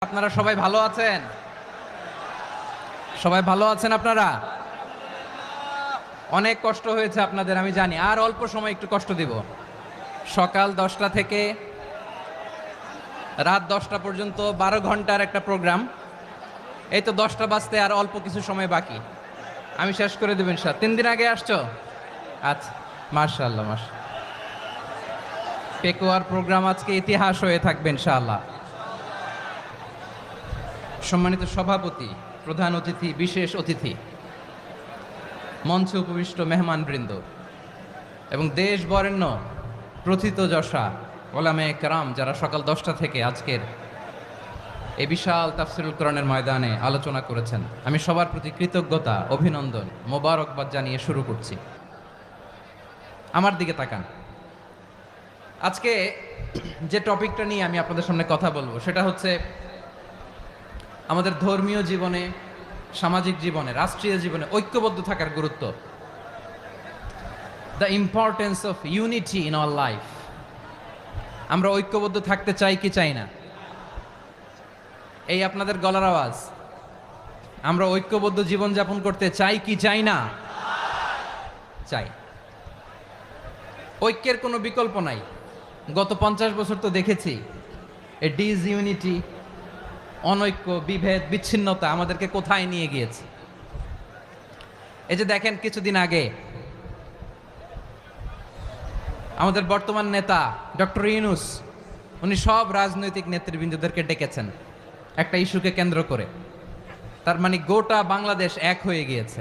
আপনারা সবাই ভালো আছেন? সবাই ভালো আছেন আপনারা? অনেক কষ্ট হয়েছে আপনাদের আমি জানি, আর অল্প সময় একটু কষ্ট দিব। সকাল 10টা থেকে রাত 10টা পর্যন্ত 12 ঘন্টার একটা প্রোগ্রাম। এই তো 10টা বাজতে আর অল্প কিছু সময় বাকি, আমি শেষ করে দেবেন। 3 দিন আগে আসছো? আচ্ছা, মাশাআল্লাহ মাশাআল্লাহ। পেকুয়ার প্রোগ্রাম আজকে ইতিহাস হয়ে থাকবে ইনশাআল্লাহ। সম্মানিত সভাপতি, প্রধান অতিথি, বিশেষ অতিথি, মঞ্চে উপবিষ্ট মেহমানবৃন্দ এবং দেশ বরেণ্য প্রথিতযশা ওলামে কেরাম যারা সকাল 10টা থেকে আজকের এই বিশাল তাফসিরুল কোরআনের ময়দানে আলোচনা করেছেন, আমি সবার প্রতি কৃতজ্ঞতা, অভিনন্দন, মোবারকবাদ জানিয়ে শুরু করছি। আমার দিকে তাকান। আজকে যে টপিকটা নিয়ে আমি আপনাদের সামনে কথা বলবো সেটা হচ্ছে আমাদের ধর্মীয় জীবনে, সামাজিক জীবনে, রাষ্ট্রীয় জীবনে ঐক্যবদ্ধ থাকার গুরুত্ব। The importance of unity in our life. আমরা ঐক্যবদ্ধ থাকতে চাই কি চাই না? এই আপনাদের গলার আওয়াজ। আমরা ঐক্যবদ্ধ জীবনযাপন করতে চাই কি চাই না? চাই। ঐক্যের কোনো বিকল্প নাই। গত 50 বছর তো দেখেছি এই ডিসইউনিটি, অনৈক্য, বিভেদ, বিচ্ছিন্নতা আমাদেরকে কোথায় নিয়ে গিয়েছে। এই যে দেখেন, কিছুদিন আগে আমাদের বর্তমান নেতা ডক্টর ইউনূস, উনি সব রাজনৈতিক নেতৃবৃন্দদেরকে ডেকেছেন একটা ইস্যুকে কেন্দ্র করে। তার মানে গোটা বাংলাদেশ এক হয়ে গিয়েছে।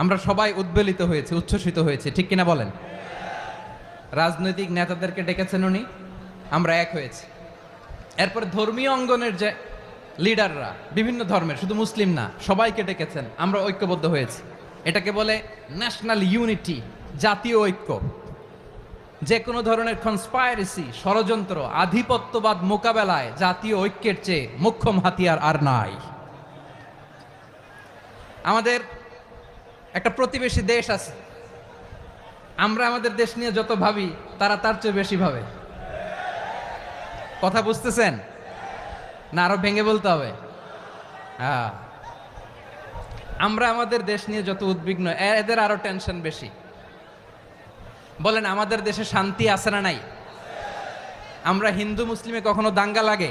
আমরা সবাই উদ্বেলিত হয়েছে, উচ্ছ্বসিত হয়েছে, ঠিক কিনা বলেন? রাজনৈতিক নেতাদেরকে ডেকেছেন উনি, আমরা এক হয়েছি। এরপরে ধর্মীয় অঙ্গনের যে লিডাররা, বিভিন্ন ধর্মের, শুধু মুসলিম না, সবাইকে ডেকেছেন, আমরা ঐক্যবদ্ধ হয়েছি। এটাকে বলে ন্যাশনাল ইউনিটি, জাতীয় ঐক্য। যে কোনো ধরনের কনস্পাইরেসি, ষড়যন্ত্র, আধিপত্যবাদ মোকাবেলায় জাতীয় ঐক্যের চেয়ে মোক্ষম হাতিয়ার আর নাই। আমাদের একটা প্রতিবেশী দেশ আছে, আমরা আমাদের দেশ নিয়ে যত ভাবি তারা তার চেয়ে বেশি ভাবে। কথা বুঝতেছেন না? আরো ভেঙে বলতে হবে। হ্যাঁ, আমরা আমাদের দেশ নিয়ে যত উদ্বিগ্ন, এদের আরো টেনশন বেশি। বলেন, আমাদের দেশে শান্তি আছে না নাই? আমরা হিন্দু মুসলিমে কখনো দাঙ্গা লাগে?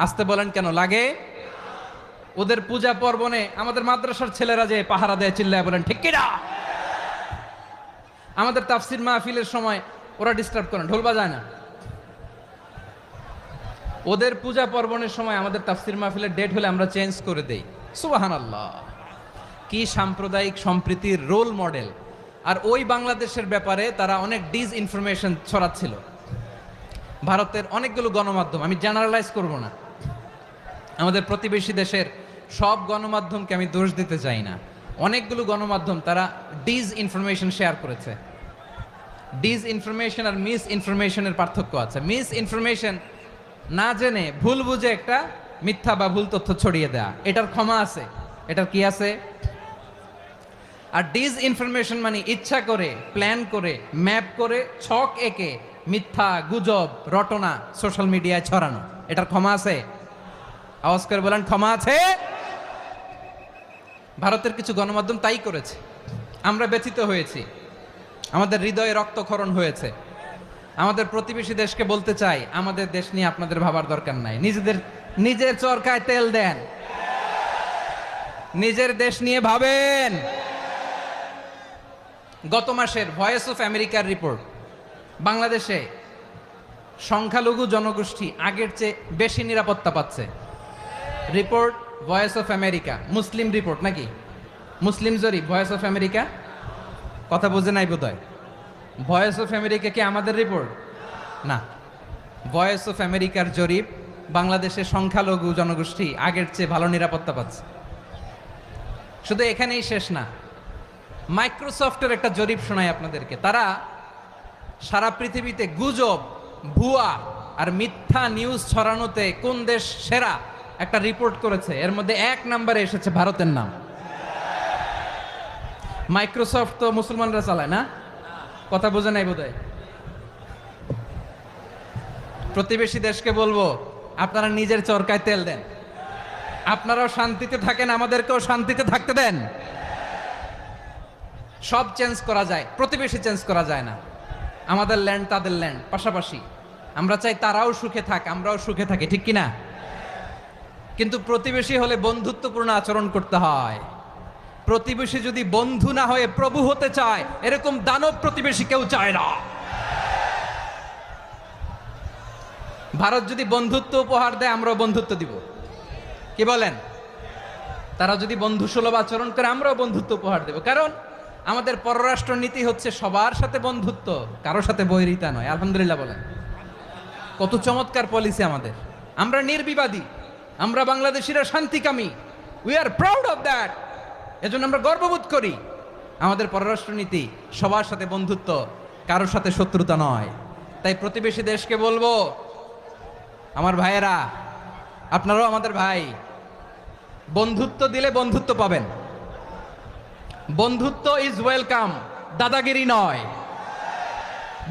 আসতে বলেন, কেন লাগে? ওদের পূজা পার্বণে আমাদের মাদ্রাসার ছেলেরা যে পাহারা দেয়, চিল্লায় বলেন ঠিক কিনা? আমাদের তাফসির মাহফিলের সময় ওরা ডিস্টার্ব করেন, ঢোল বাজায় না। ওদের পূজা পার্বণের সময় আমাদের তাফসির মাহফিলের ডেট হলে আমরা চেঞ্জ করে দেই। সুবহানাল্লাহ, কি সাম্প্রদায়িক সম্প্রীতির রোল মডেল। আর ওই বাংলাদেশের ব্যাপারে তারা অনেক ডিসইনফরমেশন ছড়াচ্ছিল। ভারতের অনেকগুলো গণমাধ্যম, আমি জেনারেলাইজ করব না, আমাদের প্রতিবেশী দেশের সব গণমাধ্যমকে আমি দোষ দিতে চাই না, অনেকগুলো গণমাধ্যম তারা ডিসইনফরমেশন শেয়ার করেছে। ডিসইনফরমেশন আর মিস ইনফরমেশনের পার্থক্য আছে। মিস ইনফরমেশন না জেনে ভুল বুঝে একটা মিথ্যা বা ভুল তথ্য ছড়িয়ে দেয়া, এটার ক্ষমা আছে, এটার কি আছে? আর ডিসইনফরমেশন মানে ইচ্ছা করে, প্ল্যান করে, ম্যাপ করে, ছক এঁকে মিথ্যা, গুজব, রটনা সোশ্যাল মিডিয়ায় ছড়ানো, এটার ক্ষমা আছে? আওয়াজ করে বলেন, ক্ষমা আছে? ভারতের কিছু গণমাধ্যম তাই করেছে। আমরা ব্যথিত হয়েছি, আমাদের হৃদয়ে রক্তক্ষরণ হয়েছে। আমাদের প্রতিবেশী দেশকে বলতে চাই, আমাদের দেশ নিয়ে আপনাদের ভাবার দরকার নাই। নিজের চরকায় তেল দেন, নিজের দেশ নিয়ে ভাবেন। গত মাসের ভয়েস অফ আমেরিকার রিপোর্ট, বাংলাদেশে সংখ্যালঘু জনগোষ্ঠী আগের চেয়ে বেশি নিরাপত্তা পাচ্ছে। Report voice of America, Muslim report নাকি? মুসলিম জরিপ, ভয়েস অফ আমেরিকা। কথা বুঝে নাই বোধহয়। ভয়েস অফ আমেরিকা কি আমাদের রিপোর্ট? না, ভয়েস অফ আমেরিকার জরিপ, বাংলাদেশের সংখ্যালঘু জনগোষ্ঠী আগের চেয়ে ভালো নিরাপত্তা পাচ্ছে। শুধু এখানেই শেষ না, মাইক্রোসফটের একটা জরিপ শোনাই আপনাদেরকে। তারা সারা পৃথিবীতে গুজব, ভুয়া আর মিথ্যা নিউজ ছড়ানোতে কোন দেশ সেরা একটা রিপোর্ট করেছে। এর মধ্যে 1 নম্বরে এসেছে ভারতের নাম। মাইক্রোসফট তো মুসলমানরা চালায় না? কথা বোঝে নাই বোধহয়। প্রতিবেশী দেশকে বলবো, আপনারা নিজের চরকায় তেল দেন, আপনারাও শান্তিতে থাকেন, আমাদেরকেও শান্তিতে থাকতে দেন। সব চেঞ্জ করা যায়, প্রতিবেশী চেঞ্জ করা যায় না। আমাদের ল্যান্ড তাদের ল্যান্ড পাশাপাশি, আমরা চাই তারাও সুখে থাক, আমরাও সুখে থাকি, ঠিক কিনা? কিন্তু প্রতিবেশী হলে বন্ধুত্বপূর্ণ আচরণ করতে হয়। প্রতিবেশী যদি বন্ধু না হয়ে প্রভু হতে চায়, এরকম দানব প্রতিবেশী কেউ চায় না। ভারত যদি বন্ধুত্ব উপহার দেয়, আমরাও বন্ধুত্ব দিব, কি বলেন? তারা যদি বন্ধু সুলভ আচরণ করে, আমরাও বন্ধুত্ব উপহার দেব। কারণ আমাদের পররাষ্ট্র নীতি হচ্ছে সবার সাথে বন্ধুত্ব, কারোর সাথে বৈরিতা নয়। আলহামদুলিল্লাহ বলেন, কত চমৎকার পলিসি আমাদের। আমরা নির্বিবাদী, আমরা বাংলাদেশিরা শান্তিকামী, we are proud of that. এজন্য আমরা গর্ববোধ করি। আমাদের পররাষ্ট্র নীতি সবার সাথে বন্ধুত্ব, কারোর সাথে শত্রুতা নয়। তাই প্রতিবেশী দেশকে বলবো, আমার ভাইয়েরা, আপনারাও আমাদের ভাই, বন্ধুত্ব দিলে বন্ধুত্ব পাবেন। বন্ধুত্ব ইজ ওয়েলকাম, দাদাগিরি নয়।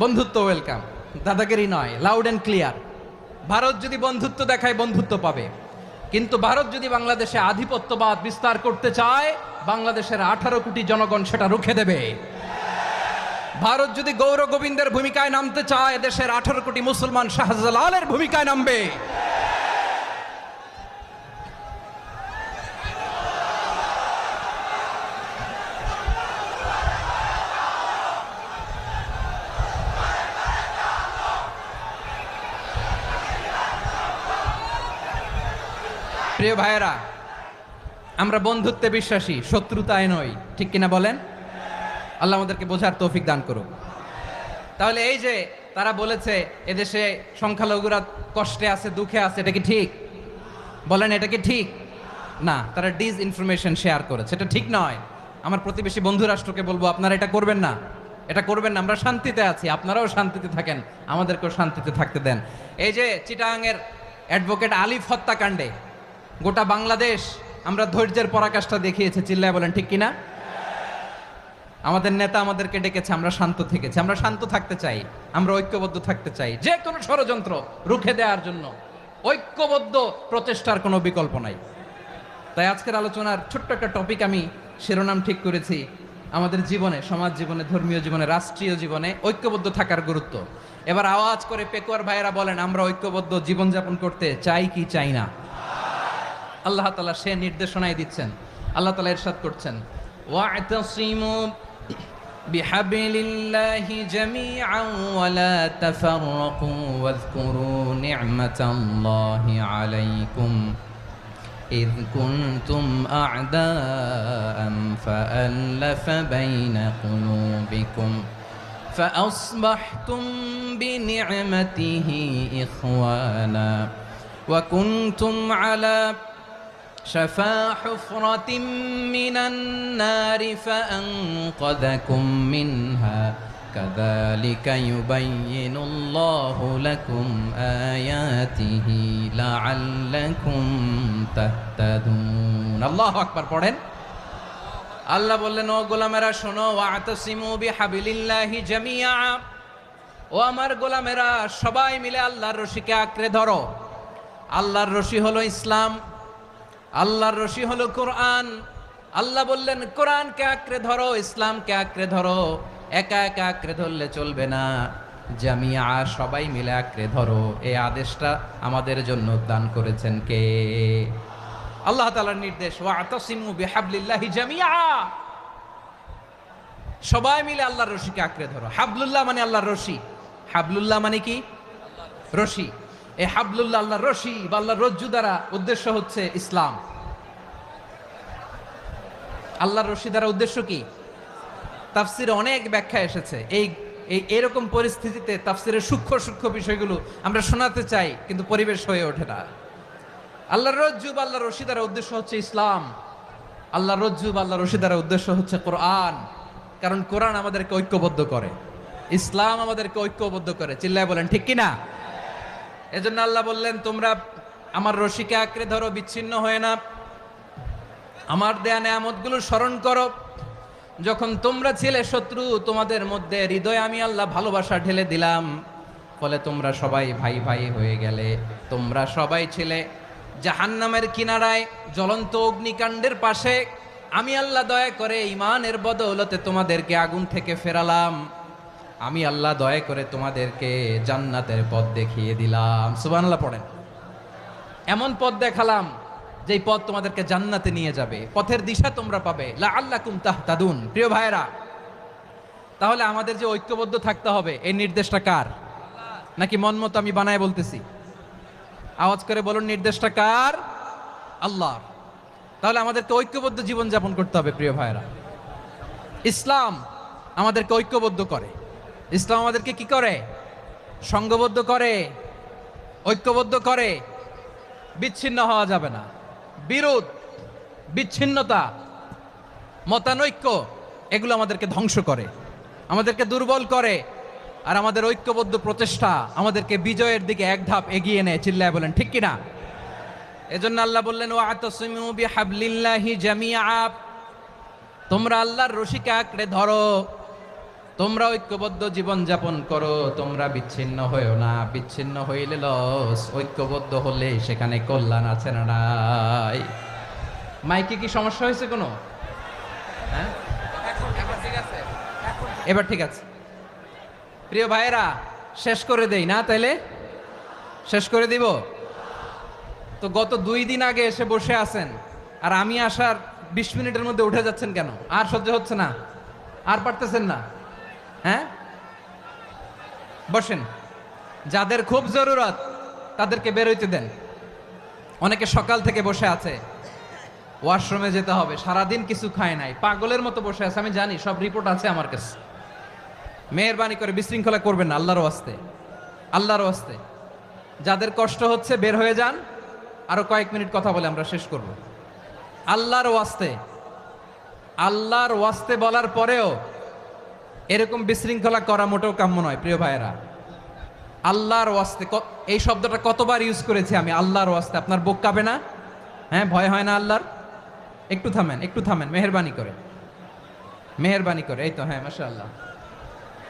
বন্ধুত্ব ওয়েলকাম, দাদাগিরি নয়, লাউড এন্ড ক্লিয়ার। ভারত যদি বন্ধুত্ব দেখায়, বন্ধুত্ব পাবে। কিন্তু ভারত যদি বাংলাদেশে আধিপত্যবাদ বিস্তার করতে চায়, বাংলাদেশের 18 কোটি জনগণ সেটা রুখে দেবে। ভারত যদি গৌর গোবিন্দের ভূমিকায় নামতে চায়, দেশের 18 কোটি মুসলমান শাহজালালের ভূমিকায় নামবে। প্রিয় ভাইয়েরা, আমরা বন্ধুত্বে বিশ্বাসী, শত্রুতায় নই, ঠিক কিনা বলেন? আল্লাহ আমাদেরকে বোঝার তৌফিক দান করুক। তাহলে এই যে তারা বলেছে এদেশে সংখ্যালঘুরা কষ্টে আছে, দুঃখে আছে, এটা কি ঠিক? বলেন, এটা কি ঠিক? না, তারা ডিস ইনফরমেশন শেয়ার করেছে, এটা ঠিক নয়। আমার প্রতিবেশী বন্ধু রাষ্ট্রকে বলবো, আপনারা এটা করবেন না, এটা করবেন না। আমরা শান্তিতে আছি, আপনারাও শান্তিতে থাকেন, আমাদেরকেও শান্তিতে থাকতে দেন। এই যে চিটাগাংয়ের অ্যাডভোকেট আলিফ হত্যাকাণ্ডে গোটা বাংলাদেশ আমরা ধৈর্যের পরাকাষ্ঠা দেখিয়েছে, চিল্লায় বলেন ঠিক কিনা? আমাদের নেতা আমাদেরকে ডেকেছে, আমরা শান্ত থেকেছি। আমরা শান্ত থাকতে চাই, আমরা ঐক্যবদ্ধ থাকতে চাই। যে কোনো ষড়যন্ত্র রুখে দেওয়ার জন্য ঐক্যবদ্ধ প্রচেষ্টার কোনো বিকল্প নাই। তাই আজকের আলোচনার ছোট্ট একটা টপিক আমি শিরোনাম ঠিক করেছি, আমাদের জীবনে, সমাজ জীবনে, ধর্মীয় জীবনে, রাষ্ট্রীয় জীবনে ঐক্যবদ্ধ থাকার গুরুত্ব। এবার আওয়াজ করে পেকুয়ার ভাইয়েরা বলেন, আমরা ঐক্যবদ্ধ জীবনযাপন করতে চাই কি চাই না? আল্লাহ তাআলা সে নির্দেশনাই দিচ্ছেন। আল্লাহ তাআলা ইরশাদ করছেন, ওয়া'তাসিমু বিহাবলিল্লাহি জামিআন ওয়া লা তাফাররাকু ওয়াযকুরু নি'মাতাল্লাহি আলাইকুম إذ كنتم أعداء فألف بين قلوبكم فأصبحتم بنعمته إخوانا وكنتم على شفا حفرة من النار فأنقذكم منها كذلك يبين الله لكم آياته لعلكم تهتدون الله أكبر পড়েন। আল্লাহ বললেন, ও গোলামেরা শোনো, ওয়া'তাসিমু বিহাবলিল্লাহি জামিআ, ও আমার গোলামেরা সবাই মিলে আল্লাহর রশিকে আঁকড়ে ধরো। আল্লাহর রশি হলো ইসলাম, আল্লাহর রশি হলো কোরআন। আল্লাহ বললেন, কোরআনকে আঁকড়ে ধরো, ইসলামকে আঁকড়ে ধরো। একা একা আঁকড়ে ধরলে চলবে না, জামিয়া, সবাই মিলে আঁকড়ে ধরো। এই আদেশটা আমাদের জন্য দান করেছেন কে? আল্লাহ তাআলার নির্দেশ, ওয়া'তাসিমু বিহাবলিল্লাহি জামিআ, সবাই মিলে আল্লাহর রশিকে আঁকড়ে ধরো। হাবলুল্লাহ মানে আল্লাহর রশি। হাবলুল্লাহ মানে কি? রশি। এই হাবলুল্লাহ আল্লাহর রশি বা আল্লাহর রজ্জু দ্বারা উদ্দেশ্য হচ্ছে ইসলাম। আল্লাহর রশি দ্বারা উদ্দেশ্য কি? তাফসিরে অনেক ব্যাখ্যা এসেছে। এরকম পরিস্থিতিতে তাফসিরের সূক্ষ্ম সূক্ষ্ম বিষয়গুলো আমরা শোনাতে চাই, কিন্তু পরিবেশ হয়ে ওঠে না। আল্লাহর রজ্জু বা আল্লাহর রশি দ্বারা উদ্দেশ্য হচ্ছে ইসলাম। আল্লাহর রজ্জু বা আল্লাহর রশি দ্বারা উদ্দেশ্য হচ্ছে কোরআন। কারণ কোরআন আমাদেরকে ঐক্যবদ্ধ করে, ইসলাম আমাদেরকে ঐক্যবদ্ধ করে। চিল্লায় বলেন ঠিক কিনা? এজন্য আল্লাহ বললেন, তোমরা আমার রশিকে আঁকড়ে ধরো, বিচ্ছিন্ন হয়ে না। আমার দেয়া নেয়ামতগুলো স্মরণ করো। যখন তোমরা ছিলে শত্রু, তোমাদের মধ্যে হৃদয়ে আমি আল্লাহ ভালোবাসা ঢেলে দিলাম। ফলে তোমরা সবাই ভাই ভাই হয়ে গেলে। তোমরা সবাই ছিলে জাহান্নামের কিনারায় জ্বলন্ত অগ্নিকাণ্ডের পাশে, আমি আল্লাহ দয়া করে ইমানের বদৌলতে তোমাদেরকে আগুন থেকে ফেরালাম। আমি আল্লাহ দয়া করে তোমাদেরকে জান্নাতের পথ দেখিয়ে দিলাম। সুবহানাল্লাহ পড়েন। এমন পথ দেখালাম যেই পথ তোমাদেরকে জান্নাতে নিয়ে যাবে, পথের দিশা তোমরা পাবে। লাআল্লাকুম তাহতাদুন। প্রিয় ভাইরা, তাহলে আমাদের যে ঐক্যবদ্ধ থাকতে হবে, এই নির্দেশটা কার? নাকি মন মতো আমি বানায় বলতেছি? আওয়াজ করে বলুন, নির্দেশটা কার? আল্লাহর। তাহলে আমাদেরকে ঐক্যবদ্ধ জীবন যাপন করতে হবে। প্রিয় ভাইরা, ইসলাম আমাদেরকে ঐক্যবদ্ধ করে। ইসলাম আমাদেরকে কি করে? সংঘবদ্ধ করে, ঐক্যবদ্ধ করে। বিচ্ছিন্ন হওয়া যাবে না। বিরোধ, বিচ্ছিন্নতা, মতানৈক্য এগুলো আমাদেরকে ধ্বংস করে, আমাদেরকে দুর্বল করে। আর আমাদের ঐক্যবদ্ধ প্রচেষ্টা আমাদেরকে বিজয়ের দিকে এক ধাপ এগিয়ে নেয়। চিল্লায় বলেন ঠিক কিনা? এজন্য আল্লাহ বললেন, ওয়াতাসিমু বিহাবলিল্লাহি জামিআ। তোমরা আল্লাহর রশিকে আঁকড়ে ধরো, তোমরা ঐক্যবদ্ধ জীবন যাপন করো, তোমরা বিচ্ছিন্ন হয়েও না। বিচ্ছিন্ন হইলে লস, ঐক্যবদ্ধ হলে সেখানে কল্যাণ আছে না নাই? মাইকে কি সমস্যা হয়েছে কোনো? হ্যাঁ, ঠিক আছে, এবার ঠিক আছে। প্রিয় ভাইয়েরা, শেষ করে দেই না? তাইলে শেষ করে দিব তো। গত 2 দিন আগে এসে বসে আছেন, আর আমি আসার 20 মিনিটের মধ্যে উঠে যাচ্ছেন কেন? আর সহ্য হচ্ছে না? আর পারতেছেন না? হ্যাঁ, বসেন। যাদের খুব জরুরত তাদেরকে বের হইতে দেন। অনেকে সকাল থেকে বসে আছে, ওয়াশরুমে যেতে হবে, সারাদিন কিছু খায় নাই, পাগলের মতো বসে আছে। আমি জানি, সব রিপোর্ট আছে আমার কাছে। মেহেরবানি করে বিশৃঙ্খলা করবেন না, আল্লাহর ওয়াস্তে, আল্লাহর ওয়াস্তে। যাদের কষ্ট হচ্ছে বের হয়ে যান। আরো কয়েক মিনিট কথা বলে আমরা শেষ করব। আল্লাহর ওয়াস্তে, আল্লাহর ওয়াস্তে বলার পরেও এরকম বিশৃঙ্খলা করা মোটেও কাম্য নয়। প্রিয় ভাইয়েরা, আল্লাহর ওয়াস্তে, এই শব্দটা কতবার ইউজ করেছি আমি, আল্লাহর ওয়াস্তে। আপনার বুক কাঁপে না? হ্যাঁ, ভয় হয় না আল্লাহর? একটু থামেন, একটু থামেন, মেহেরবানি করে, মেহেরবানি করে। এই তো, হ্যাঁ, মাশাআল্লাহ।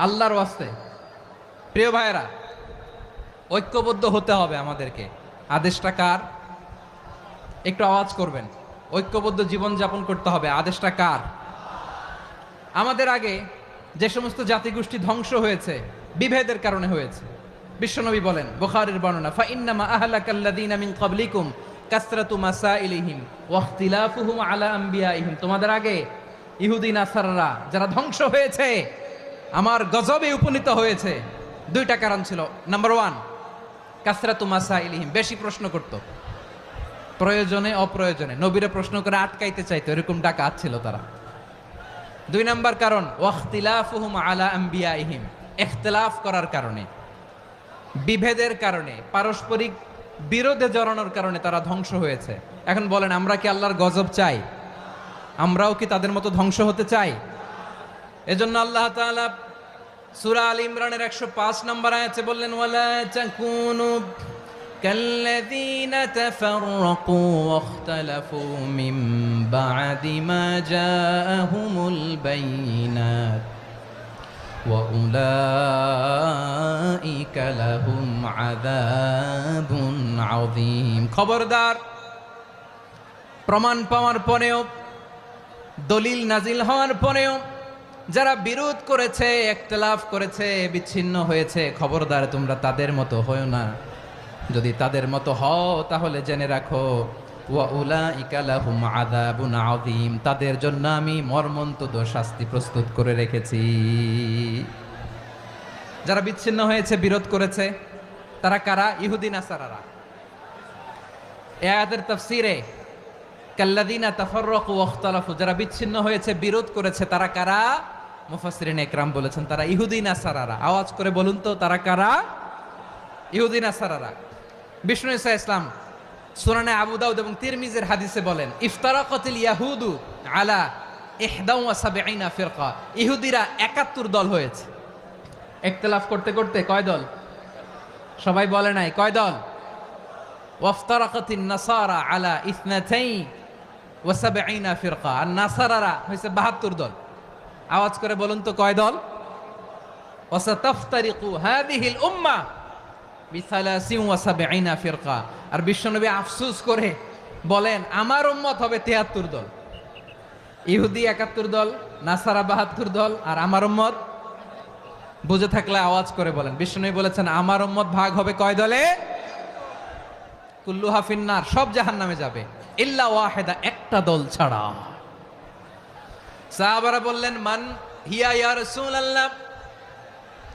আল্লাহর ওয়াস্তে প্রিয় ভাইয়েরা, ঐক্যবদ্ধ হতে হবে আমাদেরকে। আদেশটা কার? একটু আওয়াজ করবেন। ঐক্যবদ্ধ জীবন যাপন করতে হবে। আদেশটা কার? আমাদের আগে যে সমস্ত জাতিগোষ্ঠী ধ্বংস হয়েছে, বিভেদের কারণে হয়েছে। বিশ্বনবী বলেন, বুখারীর বর্ণনা, ফা ইন্নামা আহলাকাল্লাযীনা মিন ক্বাবলিকুম কাসরাতু মাসাইলিহিম ওয়া ইখতিলাফুহুম আলা আম্বিয়াইহিম। তোমাদের আগে ইহুদি নাসারারা যারা ধ্বংস হয়েছে, আমার গজবে উপনীত হয়েছে, 2টা কারণ ছিল। নাম্বার 1, কাসরাতু মাসাইলিহিম, বেশি প্রশ্ন করত, প্রয়োজনে অপ্রয়োজনে নবীরে প্রশ্ন করে আটকাইতে চাইতো, এরকম ডাকাত ছিল তারা। 2 নাম্বার কারণ, ওয়াখতিলাফুহুম আলা আম্বিয়াইহিম, ইখতিলাফ করার কারণে, বিভেদের কারণে, পারস্পরিক বিরোধে জড়ানোর কারণে তারা ধ্বংস হয়েছে। এখন বলেন, আমরা কি আল্লাহর গজব চাই? আমরাও কি তাদের মতো ধ্বংস হতে চাই? এজন্য আল্লাহ তাআলা সূরা আল ইমরানের 105 নম্বর আয়াতে বললেন, ওয়ালা তাকুনু কাল্লাযীনা তাফাররাকু ওয়াখতালাফু মিন বা'দি মা জাআহুমুল বাইয়িনাত ওয়া উলাইকা লাহুম আযাবুন আযীম। খবরদার, প্রমাণ পাওয়ার পরেও, দলিল নাজিল হওয়ার পরেও যারা বিরোধ করেছে, ইখতিলাফ করেছে, বিচ্ছিন্ন হয়েছে, খবরদার তোমরা তাদের মতো হয়ো না। যদি তাদের মতো হও তাহলে জেনে রাখো, ওয়া উলাইকা লাহুম আযাবুন আযীম, তাদের জন্য আমি মর্মন্তুদ শাস্তি প্রস্তুত করে রেখেছি। যারা বিচ্ছিন্ন হয়েছে, বিরোধ করেছে, তারা কারা? ইহুদি নাসারারা। এই আয়াতের তাফসীরে কাল্লাযীনা তাফাররাকু ওয়াখতালাফু, যারা বিচ্ছিন্ন হয়েছে, বিরোধ করেছে, তারা কারা? মুফাসসিরিন ইকরাম বলেছেন তারা ইহুদি নাসারারা। আওয়াজ করে বলুন তো, তারা কারা? ইহুদি নাসারারা। বিষ্ণু ঈসা ইসলাম সুনানে আবু দাউদ এবং তিরমিজির হাদিসে বলেন, ইফতারাকাতিল ইয়াহুদু আলা 71 ফিরকা, ইহুদিরা 71 দল হয়েছে। ইখতিলাফ করতে করতে কয় দল? সবাই বলে নাই, কয় দল? ওয়াফতারাকাতিন নাসারা আলা 72 ফিরকা, আর নাসারারা হয়েছে 72 দল। আওয়াজ করে বলুন তো, কয় দল? ওয়াসাতাফতারিকু হাদিহিল উম্মাহ বিসালাসিন ওয়া সাবঈনা ফিরকা। আর বিশ্বনবী আফসোস করে বলেন আমার উম্মত হবে 73 দল। ইহুদি 71 দল, নাসারা 72 দল, আর আমার উম্মত, বুঝে থাকলে আওয়াজ করে বলেন। বিশ্বনবী বলেছেন আমার উম্মত ভাগ হবে কয় দলে? কুল্লুহা ফিন্নার, সব জাহান্নামে যাবে, ইল্লা ওয়াহিদা, একটা দল ছাড়া। সাহাবারা বললেন মান হিয়া ইয়া রাসূলুল্লাহ,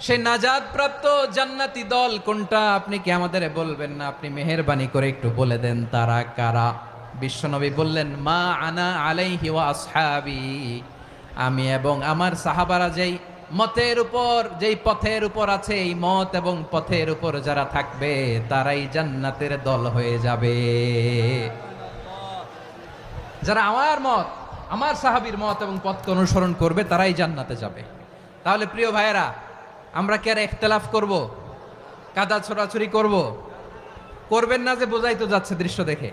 সেই নাজাত প্রাপ্ত জান্নাতি দল কোনটা? আপনি কি আমাদের বলবেন না? আপনি মেহেরবানি করে একটু বলে দেন তারা কারা। বিশ্বনবী বললেন মা আনা আলাইহি ওয়া আসহাবি, আমি এবং আমার সাহাবারা যেই মতের উপর, যেই পথের উপর আছে, এই মত এবং পথের উপর যারা থাকবে তারাই জান্নাতের দল হয়ে যাবে। যারা আমার মত, আমার সাহাবীর মত এবং পথকে অনুসরণ করবে তারাই জান্নাতে যাবে। তাহলে প্রিয় ভাইয়েরা, আমরা কি আর ইখতিলাফ করব, কাদা ছোড়াছুরি করব? করবেন না যে বোঝাই তো যাচ্ছে দৃশ্য দেখে।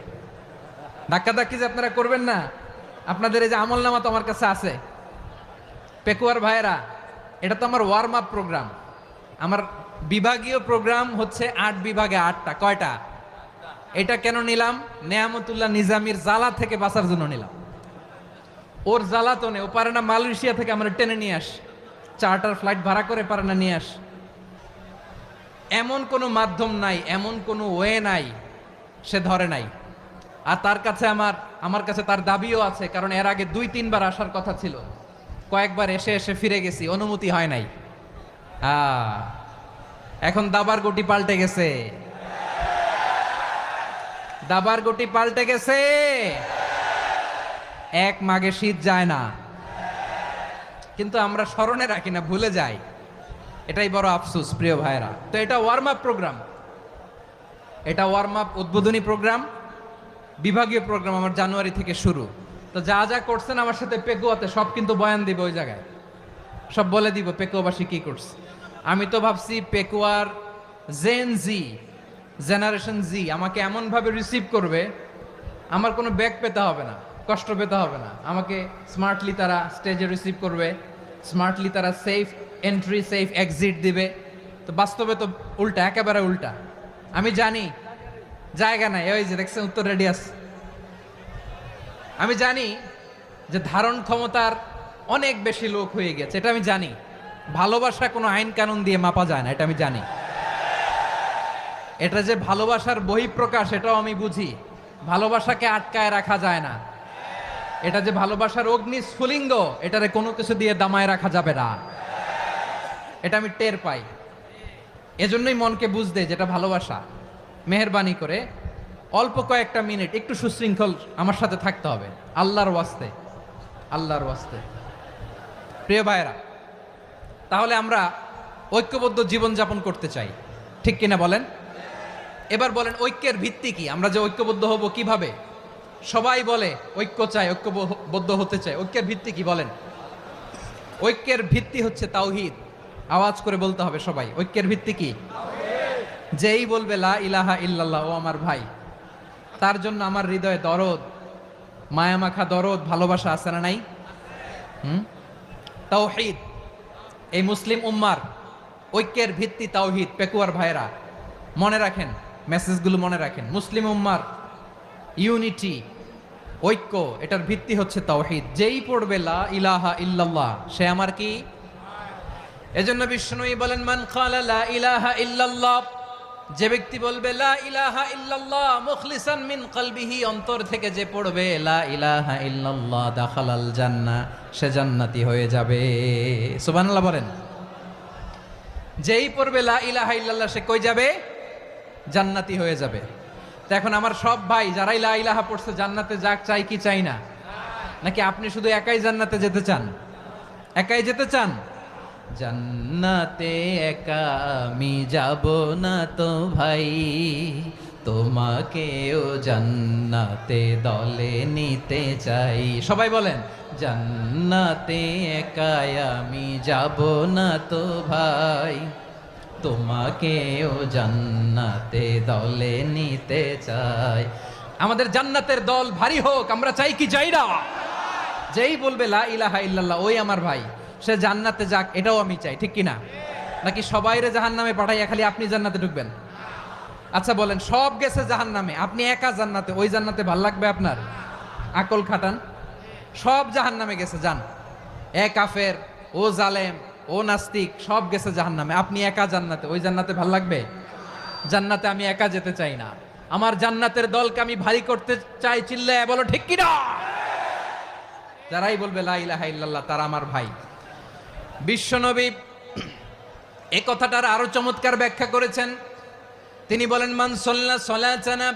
ধাক্কাধাক্কি যে আপনারা করবেন না। আপনাদের এই যে আমলনামা তো আমার কাছে আছে। পেকুয়ার ভাইয়েরা, এটা তো আমার ওয়ার্ম আপ প্রোগ্রাম। আমার বিভাগীয় প্রোগ্রাম হচ্ছে 8 বিভাগে 8টা। কয়টা? এটা কেন নিলাম? নেয়ামতুল্লাহ নিজামীর জ্বালা থেকে বাঁচার জন্য নিলাম। ওর জ্বালা তো নেই, ও পারে না মালয়েশিয়া থেকে আমরা টেনে নিয়ে আস, চার্টার ফ্লাইট ভাড়া করে পারে না নিয়ে আস। এমন কোনো মাধ্যম নাই, এমন কোনো ওয়ে নাই, সে ধরে নাই। আর তার কাছে আমার কাছে তার দাবিও আছে, কারণ এর আগে 2-3 বার আসার কথা ছিল, কয়েকবার এসে এসে ফিরে গেছি, অনুমতি হয় নাই। এখন দাবার গুটি পাল্টে গেছে, দাবার গুটি পাল্টে গেছে। এক মাঘে শীত যায় না, কিন্তু আমরা স্মরণে রাখি না, ভুলে যাই। এটাই বড় আফসোস প্রিয় ভাইরা। তো এটা ওয়ার্ম আপ প্রোগ্রাম, এটা ওয়ার্ম আপ উদ্বোধনী প্রোগ্রাম, বিভাগীয় প্রোগ্রাম আমার জানুয়ারি থেকে শুরু। তো যা যা করছেন আমার সাথে পেকুয়াতে সব কিন্তু বয়ান দিব, ওই জায়গায় সব বলে দিব পেকুয়াবাসী কি করছে। আমি তো ভাবছি পেকুয়ার জেনারেশন জি আমাকে এমনভাবে রিসিভ করবে, আমার কোনো ব্যাক পেতে হবে না, কষ্ট পেতে হবে না। আমাকে স্মার্টলি তারা স্টেজে রিসিভ করবে, স্মার্টলি তারা সেফ এন্ট্রি সেফ এক্সিট দিবে। তো বাস্তবে তো উল্টা, একেবারে উল্টা। আমি জানি জায়গা নাই, ওই যে দেখছেন উত্তর রেডিয়াস। আমি জানি যে ধারণ ক্ষমতার অনেক বেশি লোক হয়ে গেছে, এটা আমি জানি। ভালোবাসা কোনো আইন কানুন দিয়ে মাপা যায় না, এটা আমি জানি। এটা যে ভালোবাসার বহিঃপ্রকাশ, এটাও আমি বুঝি। ভালোবাসাকে আটকায় রাখা যায় না। এটা যে ভালোবাসার অগ্নি স্ফুলিঙ্গ, এটারে কোনো কিছু দিয়ে দামায় রাখা যাবে না, এটা আমি টের পাই। এজন্যই মনকে বুঝতে যেটা ভালোবাসা। মেহেরবানি করে অল্প কয়েকটা মিনিট একটু সুশৃঙ্খল আমার সাথে থাকতে হবে, আল্লাহর ওয়াস্তে, আল্লাহর ওয়াস্তে। প্রিয় ভাইয়েরা, তাহলে আমরা ঐক্যবদ্ধ জীবনযাপন করতে চাই, ঠিক কিনা বলেন? এবার বলেন ঐক্যের ভিত্তি কি? আমরা যে ঐক্যবদ্ধ হব কিভাবে? সবাই বলে ঐক্য চাই, ঐক্যবদ্ধ হতে চাই। ঐক্যের ভিত্তি কি বলেন? ঐক্যের ভিত্তি হচ্ছে তাওহীদ। আওয়াজ করে বলতে হবে সবাই, ঐক্যের ভিত্তি কি? যেই বলবে লা ইলাহা ইল্লাল্লাহ, ও আমার ভাই, তার জন্য আমার হৃদয়ে দরদ, মায়ামাখা দরদ, ভালোবাসা আছে না নাই? তাওহীদ। এই মুসলিম উম্মার ঐক্যের ভিত্তি তাওহীদ। পেকুয়ার ভাইরা মনে রাখেন, মেসেজগুলো মনে রাখেন। মুসলিম উম্মার ইউনিটি, ঐক্য, এটার ভিত্তি হচ্ছে তাওহীদ। যেই পড়বে লা ইলাহা ইল্লাল্লাহ, সে আমার কি? এজন্য বিষ্ণুই বলেন মান ক্বালা লা ইলাহা ইল্লাল্লাহ, যে ব্যক্তি বলবে লা ইলাহা ইল্লাল্লাহ মুখলিসান মিন কলবিহি, অন্তর থেকে যে পড়বে লা ইলাহা ইল্লাল্লাহ, দাখালাল জান্নাহ, সে জান্নাতি হয়ে যাবে। সুবহানাল্লাহ বলেন। যেই পড়বে লা ইলাহা ইল্লাল্লাহ, সে কই যাবে? জান্নাতি হয়ে যাবে। তো এখন আমার সব ভাই যারাই লা ইলাহা পড়ছে জান্নাতে যাক, চাই কি চাই না? নাকি আপনি শুধু একাই জান্নাতে যেতে চান? একাই যেতে চান? জান্নাতে একা আমি যাব না তো ভাই, তোমাকেও জান্নাতে দলে নিতে চাই। সবাই বলেন জান্নাতে একা আমি যাব না তো ভাই, তোমাকেও জান্নাতে দলে নিতে চাই। আমাদের জান্নাতের দল ভারী হোক, আমরা চাই কি চাই না? যেই বলবে লা ইলাহা ইল্লাল্লাহ, ওই আমার ভাই, সে জান্নাতে যাক, এটাও আমি চাই, ঠিক কিনা? নাকি সবাইরে জাহান্নামে পাঠাইয়া খালি আপনি জান্নাতে ঢুকবেন? আচ্ছা বলেন, সব গেছে জাহান্নামে, আপনি একা জান্নাতে, ওই জান্নাতে ভাল লাগবে আপনার? আকল খাটান। সব জাহান্নামে গেছে, যান। এ কাফের, ও জালেম, ও নাস্তিক, সব গেছে জাহান্নামে, আপনি একা জান্নাতে, ওই জান্নাতে ভাল লাগবে? জান্নাতে আমি একা যেতে চাই না, আমার জান্নাতের দলকে আমি ভারী করতে চাই। চিল্লায় বলো ঠিক কি না? যারাই বলবে লা ইলাহা ইল্লাল্লাহ তারা আমার ভাই। বিশ্বনবী এই কথাটার আরো চমৎকার ব্যাখ্যা করেছেন। তিনি বলেন, মান সাল্লা সালাতানা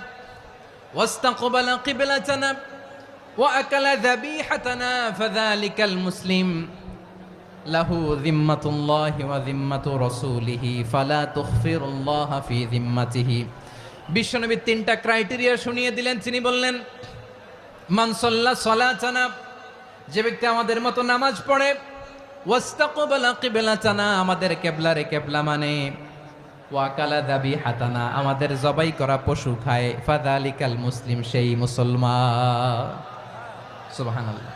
ওয়াস্তাকবালা কিবলাতানা ওয়া আকালা যাবিহাতানা ফাযালিকাল মুসলিম লাহু যিম্মাতুল্লাহি ওয়া যিম্মাতু রাসূলিহি ফালা তুখফিরুল্লাহা ফি যিম্মাতিহি। বিশ্বনবী তিনটা ক্রাইটেরিয়া শুনিয়ে দিলেন। তিনি বললেন, মান সাল্লা সালাতানা, যে ব্যক্তি আমাদের মতো নামাজ পড়ে, ওয়াস্তাকবালা কিবলাতানা, আমাদের কিবলারে কিবলা মানে, ওয়াকালা যাবিহাতানা, আমাদের জবাই করা পশু খায়, ফাযালিকাল মুসলিম, সেই মুসলমান। সুবহানাল্লাহ।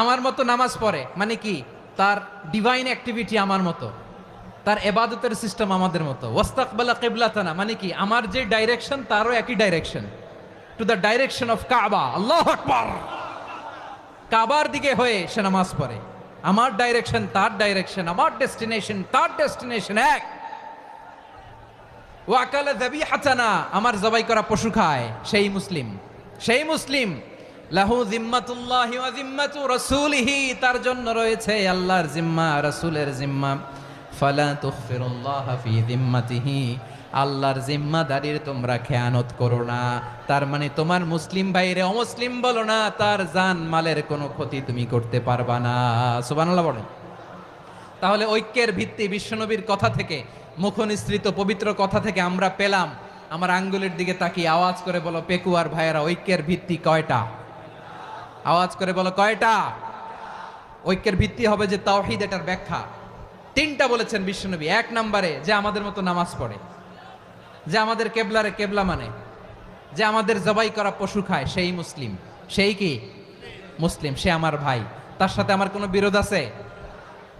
আমার মতো নামাজ পড়ে মানে কি? তার ডিভাইন অ্যাক্টিভিটি আমার মতো, তার ইবাদতের সিস্টেম আমাদের মতো। ওয়াস্তাকবালা কিবলাতানা মানে কি? আমার যে ডাইরেকশন তারও একই direction, to the direction of কাবা। আল্লাহু আকবার। কাবার দিকে হয়ে সে নামাজ পড়ে। আমার ডাইরেকশন তার ডাইরেকশন, আমার ডেস্টিনেশন তার ডেস্টিনেশন এক। ওয়াকালা যাবিহাতানা, আমার জবাই করা পশু খায়, সেই মুসলিম, সেই মুসলিম। লাহু যিম্মাতুল্লাহি ওয়া যিম্মাতু রাসূলিহি, তার জন্য রয়েছে আল্লাহর জিম্মা, রাসূলের জিম্মা। ফালা তুখফিরুল্লাহা ফি যিম্মাতিহি, আল্লাহর জিম্মাদারির তোমরা খেয়ানত করো না। তার মানে তোমার মুসলিম ভাইরে অমুসলিম বলো না, তার জান মালের কোনো ক্ষতি তুমি করতে পারবা না। সুবহানাল্লাহ বলেন। তাহলে ঐক্যের ভিত্তি বিশ্বনবীর কথা থেকে, মুখনিসৃত পবিত্র কথা থেকে আমরা পেলাম। আমার আঙ্গুলের দিকে তাকিয়ে আওয়াজ করে বলো পেকুয়ার ভাইয়েরা, ঐক্যের ভিত্তি কয়টা? আওয়াজ করে বলো কয়টা? ঐক্যের ভিত্তি হবে যে তাওহীদ, এটার ব্যাখ্যা তিনটা বলেছেন বিশ্বনবী। এক নম্বরে, যে আমাদের মতো নামাজ পড়ে, যে আমাদের কেবলারে কেবলা মানে, যে আমাদের জবাই করা পশু খায়, সেই মুসলিম। সেই কি? মুসলিম, সে আমার ভাই। তার সাথে আমার কোনো বিরোধ আছে?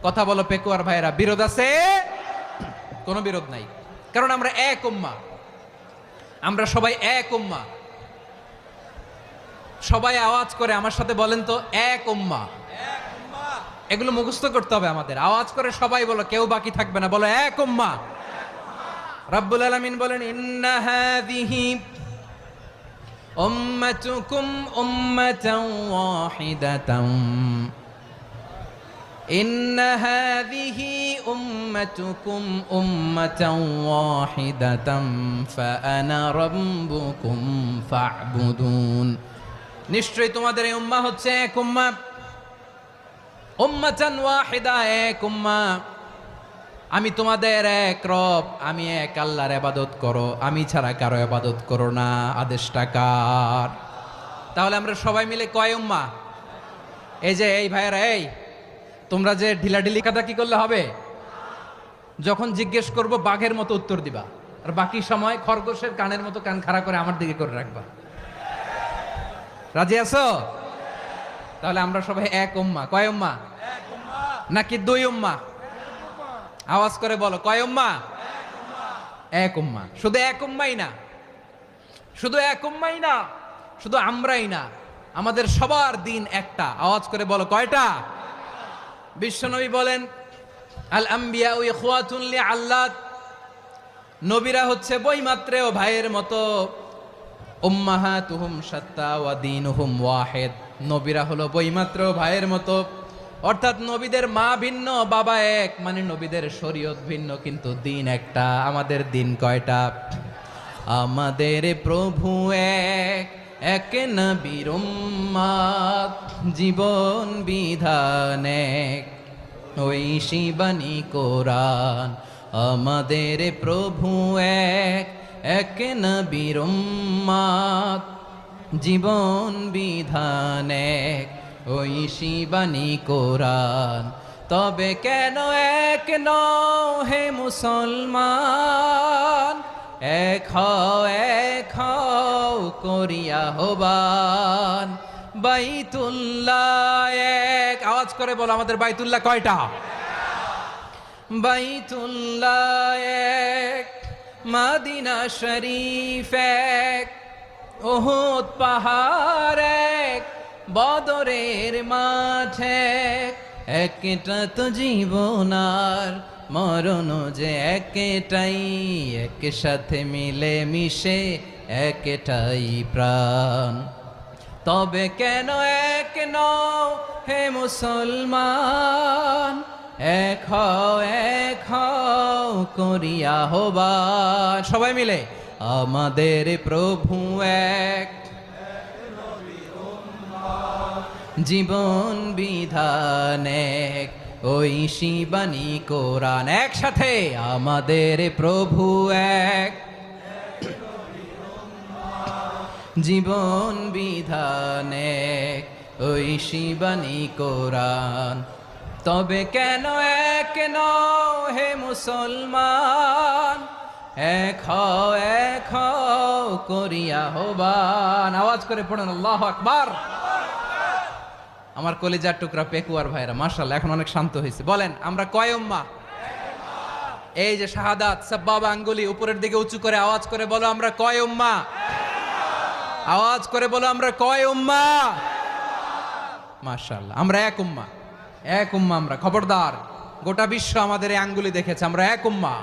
কথা বলো পেকুয়ার ভাইয়েরা, বিরোধ আছে? কোনো বিরোধ নাই, কারণ আমরা এক উম্মাহ, আমরা সবাই এক উম্মাহ। সবাই আওয়াজ করে আমার সাথে বলেন তো, এক উম্মাহ। এগুলো মুখস্থ করতে হবে আমাদের। আওয়াজ করে সবাই বলো, কেউ বাকি থাকবে না, বলো এক উম্মাহ। রব্বুল আলামিন বলেন, ইন্না হাযিহি উম্মাতুকুম উম্মাতান ওয়াহিদাতান, ইন্না হাযিহি উম্মাতুকুম উম্মাতান ওয়াহিদাতান ফাআনা রাব্বুকুম ফা'বুদুন। নিশ্চয়ই তোমাদের এই উম্মাহ হচ্ছে এক উম্মাহ, উম্মাতান ওয়াহিদা, এক উম্মাহ। আমি তোমাদের এক রব, আমি এক আল্লাহর ইবাদত করো, আমি ছাড়া কারো ইবাদত করো না। আদেশটা কার? তাহলে আমরা সবাই মিলে কয় উম্মাহ? এই যে এই ভাইয়েরা, এই তোমরা যে ঢিলাঢিলি কথা কি করলে হবে? যখন জিজ্ঞেস করব বাঘের মতো উত্তর দিবা, আর বাকি সময় খরগোশের কানের মতো কান খাড়া করে আমার দিকে করে রাখবা। রাজি আছো? তাহলে আমরা সবাই এক উম্মাহ। কয় উম্মাহ? নাকি দুই উম্মাহ? আওয়াজ করে বলো, কয় উম্মাহ? এক উম্মাহ। শুধু এক উম্মাই না, শুধু এক উম্মাই না, শুধু আমরাই না, আমাদের সবার দিন একটা। আওয়াজ করে বলো কয়টা? বিশ্বনবী বলেন, আল আম্বিয়া ইখওয়াতুন লিআল্লাত, নবীরা হচ্ছে বৈমাত্রেয় ভাইয়ের মতো। উম্মাহাতুহুম শাত্তা ওয়া দীনুহুম ওয়াহিদ, নবীরা হলো বৈমাত্রেয় ভাইয়ের মতো। অর্থাৎ নবীদের মা ভিন্ন, বাবা এক, মানে নবীদের শরীয়ত ভিন্ন, কিন্তু দিন একটা। আমাদের দিন কয়টা? আমাদের প্রভু এক, এক নবীর উম্মত, জীবন বিধান এক, ঐশী বাণী কোরআন। আমাদের প্রভু এক, এক নবীর উম্মত, জীবন বিধান এক, ঐশী বাণী কোরআন। তবে কেন এক নও হে মুসলমান, এক হও করিয়া হবান। বাইতুল্লাহ এক, আওয়াজ করে বলো আমাদের বাইতুল্লাহ কয়টা? বাইতুল্লাহ এক, মাদিনা শরীফ এক, উহুদ পাহাড় এক, বদরের মাঠে একটা তো জীবন আর মরণ যে একটাই, একসাথে মিলে মিশে একটাই প্রাণ। তবে কেন এক নও হে মুসলমান, এক হও করিয়া আহ্বান। সবাই মিলে আমাদের প্রভু এক, জীবন বিধান এক, ওই শিবানী কোরআন। একসাথে আমাদের প্রভু এক, জীবন বিধান এক, ওই শিবানী কোরআন। তবে কেন এক নও হে মুসলমান, এক হও করিয়া আহ্বান। আওয়াজ করে পড়েন আল্লাহু আকবার। আমার কলিজার টুকরা পেকুয়ার ভাইরা মাশাআল্লাহ এখন অনেক শান্ত হয়েছে। বলেন আমরা কয় উম্মাহ? এই যে শাহাদাত সাব্বাবা আঙ্গুলি উপরের দিকে উঁচু করে আওয়াজ করে বলো আমরা কয় উম্মাহ? আওয়াজ করে বলো আমরা কয় উম্মাহ? মাশাআল্লাহ আমরা এক উম্মাহ, এক উম্মাহ আমরা। খবরদার, গোটা বিশ্ব আমাদের এই আঙ্গুলি দেখেছে আমরা এক উম্মাহ।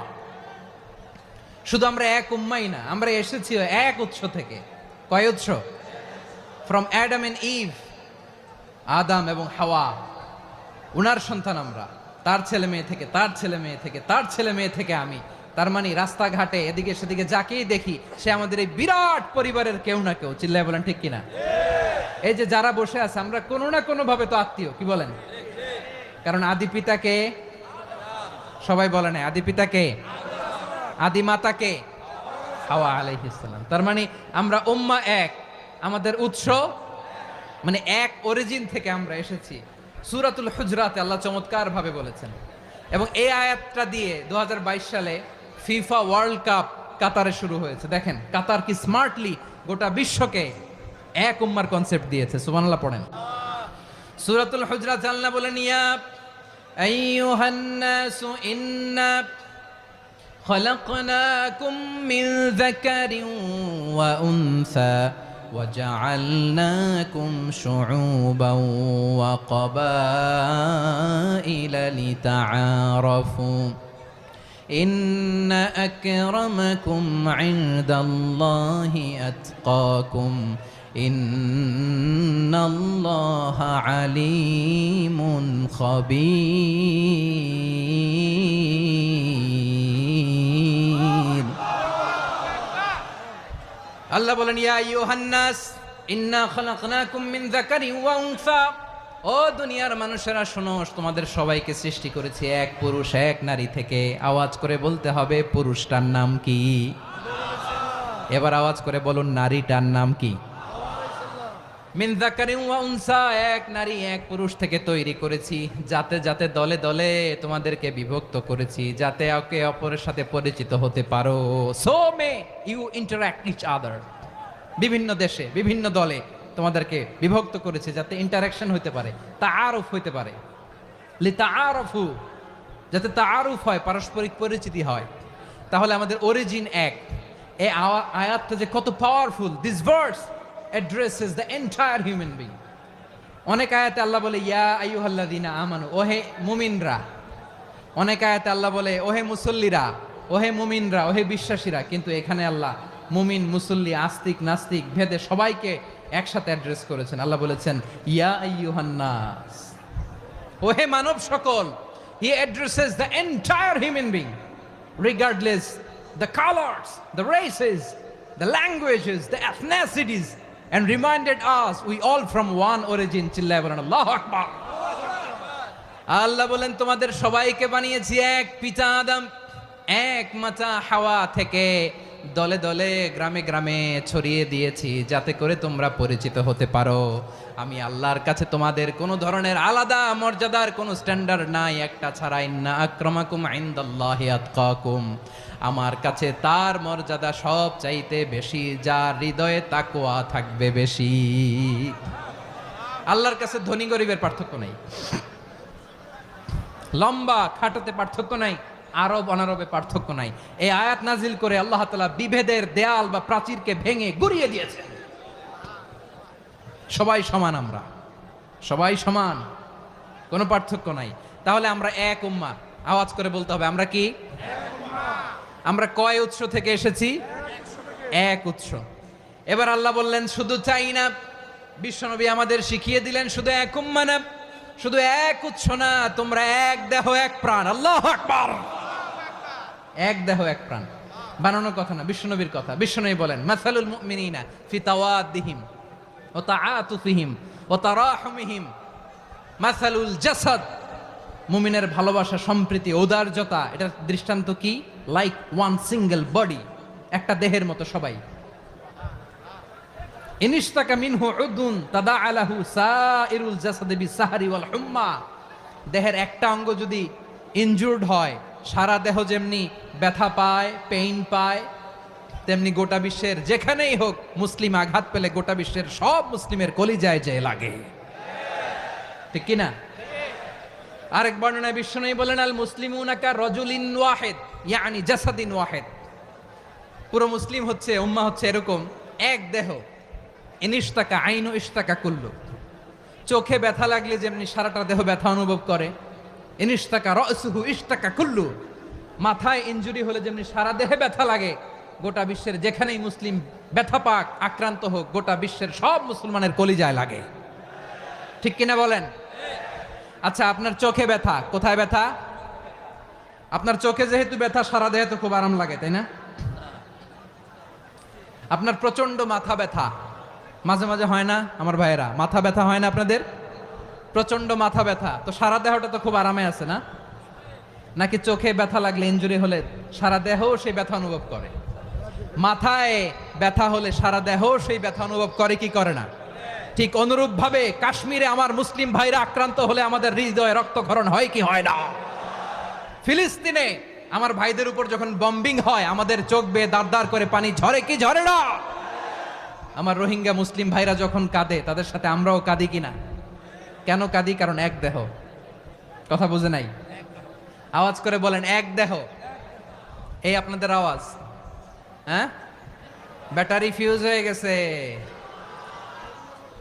শুধু আমরা এক উম্মাই না, আমরা এসেছি এক উৎস থেকে। কয় উৎস? ফ্রম অ্যাডাম এন্ড ইভ, আদম এবং হাওয়া, উনার সন্তান আমরা। তার ছেলে মেয়ে থেকে, তার ছেলে মেয়ে থেকে, তার ছেলে মেয়ে থেকে আমি। তার মানে রাস্তাঘাটে এদিকে সেদিকে যাকেই দেখি সে আমাদের এই বিরাট পরিবারের কেউ না কেউ। চিল্লায় বলেন ঠিক কিনা? এই যে যারা বসে আছে আমরা কোনো না কোনো ভাবে তো আত্মীয়, কি বলেন? কারণ আদি পিতাকে সবাই বলে না, আদি পিতাকে, আদি মাতাকে হাওয়া আলাইহিস সালাম। তার মানে আমরা উম্মাহ এক, আমাদের উৎস মানে এক অরিজিন থেকে আমরা এসেছি। সূরাতুল হুজরাতে আল্লাহ চমৎকার ভাবে বলেছেন। এবং এই আয়াতটা দিয়ে 2022 সালে ফিফা ওয়ার্ল্ড কাপ কাতারে শুরু হয়েছে। দেখেন কাতার কি স্মার্টলি গোটা বিশ্বকে এক উম্মার কনসেপ্ট দিয়েছে। সুবহানাল্লাহ পড়েন। সূরাতুল হুজরাত আল্লাহ বলেন ইয়া আইয়ুহান নাসু ইন্না খলাকনাকুম মিন যাকারিন ওয়া উনসা وجعلناكم شعوبا وقبائل لتعارفوا إن أكرمكم عند الله أتقاكم إن الله عليم خبير। আল্লাহ বলেন ইয়া আইয়ুহান নাস ইন্না খালাকনাকুম মিন যাকারিন ওয়া উনসা, ও দুনিয়ার মানুষেরা শোনো, তোমাদের সবাইকে সৃষ্টি করেছি এক পুরুষ এক নারী থেকে। আওয়াজ করে বলতে হবে পুরুষটার নাম কি? এবার আওয়াজ করে বলুন নারীটার নাম কি? মিন যাকারিন ওয়া উনসা, এক নারী এক পুরুষ থেকে তৈরি করেছি। যাতে যাতে দলে দলে তোমাদেরকে বিভক্ত করেছি, যাতে একে অপরের সাথে পরিচিত হতে পারো। So may you interact each other. বিভিন্ন দেশে বিভিন্ন দলে তোমাদেরকে বিভক্ত করেছে যাতে ইন্টারাকশন হতে পারে, তাআরুফ হতে পারে। লিতাআরফু, যাতে তাআরুফ হয়, পারস্পরিক পরিচিতি হয়। তাহলে আমাদের অরিজিন এক। এই আয়াতটা যে কত powerful. This verse addresses the entire human being. অনেক আয়াতে আল্লাহ বলে ইয়া আইয়ুহাল্লাযীনা আমানু, ওহে মুমিনরা। অনেক আয়াতে আল্লাহ বলে ওহে মুসল্লিরা, ওহে মুমিনরা, ওহে বিশ্বাসীরা। কিন্তু এখানে আল্লাহ মুমিন মুসল্লি আস্তিক নাস্তিক ভেদে সবাইকে একসাথে অ্যাড্রেস করেছেন। আল্লাহ বলেছেন ইয়া আইয়ুহান নাস, ওহে মানব সকল। He addresses the entire human being regardless the colors, the races, the languages, the ethnicities, and reminded us we all from one origin. চিল্লায় বলেন আল্লাহু আকবার। আল্লাহ বলেন তোমাদের সবাইকে বানিয়েছি এক পিতা আদম, এক মাতা হাওয়া থেকে। দলে দলে গ্রামে গ্রামে ছড়িয়ে দিয়েছি যাতে করে তোমরা পরিচিত হতে পারো। আমি আল্লাহর কাছে তোমাদের কোনো ধরনের আলাদা মর্যাদার কোনো স্ট্যান্ডার্ড নাই একটা ছাড়া। ইন্না আক্রামাকুম ইনদাল্লাহি আতকাকুম, আমার কাছে তার মর্যাদা সব চাইতে বেশি যার হৃদয়ে তাকওয়া থাকবে বেশি। আল্লাহর কাছে ধনী গরিবের পার্থক্য নাই, লম্বা খাটোতে পার্থক্য নাই, আরব অনারবে পার্থক্য নাই। এই আয়াত নাজিল করে আল্লাহ তাআলা বিভেদের দেয়াল বা প্রাচীরকে ভেঙে গুড়িয়ে দিয়েছেন। সবাই সমান, আমরা সবাই সমান, কোনো পার্থক্য নাই। তাহলে আমরা এক উম্মাহ। আওয়াজ করে বলতে হবে, আমরা কি? আমরা কয় উৎস থেকে এসেছি? এক উৎস। এবার আল্লাহ বললেন শুধু চাই না, বিশ্বনবী আমাদের শিখিয়ে দিলেন শুধু এক উম্মাহ না, শুধু এক উৎস না, তোমরা এক দেহ এক প্রাণ। আল্লাহু আকবার। এক দেহ এক প্রাণ বানানো কথা না, বিশ্বনবীর কথা। বিশ্বনবী বলেন মাসালুল মুমিনিনা ফি তাওয়াদ্দিহিম ওয়া তাআতুফিহিম ওয়া তারাহুমিহিম মাসালুল জাসাদ। মুমিনের ভালোবাসা, সম্প্রীতি, ঔদার্যতা, এটার দৃষ্টান্ত কি? লাইক ওয়ান সিঙ্গেল বডি, একটা দেহের মতো সবাই। ইনিশতাকা মিনহু উদুন তাদাআলাহু সাইরুল জাসাদি বিসাহরি ওয়াল হুম্মা। দেহের একটা অঙ্গ যদি ইনজুর্ড হয়, সারা দেহ যেমনি ব্যথা পায়, পেইন পায়, তেমনি গোটা বিশ্বের যেখানেই হোক মুসলিম আঘাত পেলে গোটা বিশ্বের সব মুসলিমের কলিজায় যে লাগে, ঠিক কিনা? আরেক বর্ণনায় বিশ্বনবী বলেন আল মুসলিমুনা কা রাজুলিন ওয়াহিদ ইয়ানি জাসাদিন ওয়াহিদ। পুরো মুসলিম হচ্ছে, উম্মাহ হচ্ছে এরকম এক দেহ। ইনিশতাকা আইনু ইশতাকা কুল্লু। চোখে ব্যথা লাগলে যেমনি সারাটা দেহ ব্যথা অনুভব করে, ইনিশতাকা রাসুহু ইশতাকা কুল্লু। মাথায় ইনজুরি হলে যেমনি সারা দেহে ব্যথা লাগে, গোটা বিশ্বের যেখানেই মুসলিম ব্যথা পাক, আক্রান্ত হোক, গোটা বিশ্বের সব মুসলমানের কলিজায় লাগে, ঠিক কিনা বলেন? আচ্ছা, আপনার চোখে ব্যথা, কোথায় ব্যথা? আপনার চোখে যেহেতু ব্যথা, সারা দেহে তো খুব আরাম লাগে, তাই না? আপনার প্রচন্ড মাথা ব্যথা মাঝে মাঝে হয় না আমার ভাইয়েরা? মাথা ব্যথা হয় না আপনাদের? প্রচন্ড মাথা ব্যথা, তো সারা দেহটা তো খুব আরামে আছে না? নাকি চোখে ব্যথা লাগলে, ইনজুরি হলে সারা দেহ সেই ব্যথা অনুভব করে? মাথায় ব্যথা হলে সারা দেহ সেই ব্যথা অনুভব করে কি করে না? ঠিক অনুরূপ ভাবে কাশ্মীরে আমার মুসলিম ভাইরা আক্রান্ত হলে আমাদের হৃদয়ে রক্তক্ষরণ হয় কি হয় না? ফিলিস্তিনে আমার ভাইদের উপর যখন বম্বিং হয়, আমাদের চোখ বেয়ে দাঁড় দাঁড় করে পানি ঝরে কি ঝরে না? আমার রোহিঙ্গা মুসলিম ভাইরা যখন কাঁদে, তাদের সাথে আমরাও কাঁদি কিনা? কেন কাঁদি? কারণ এক দেহ। কথা বুঝে নাই? আওয়াজ করে বলেন এক দেহ। এই আপনাদের আওয়াজ, হ্যাঁ? ব্যাটারি ফিউজ হয়ে গেছে,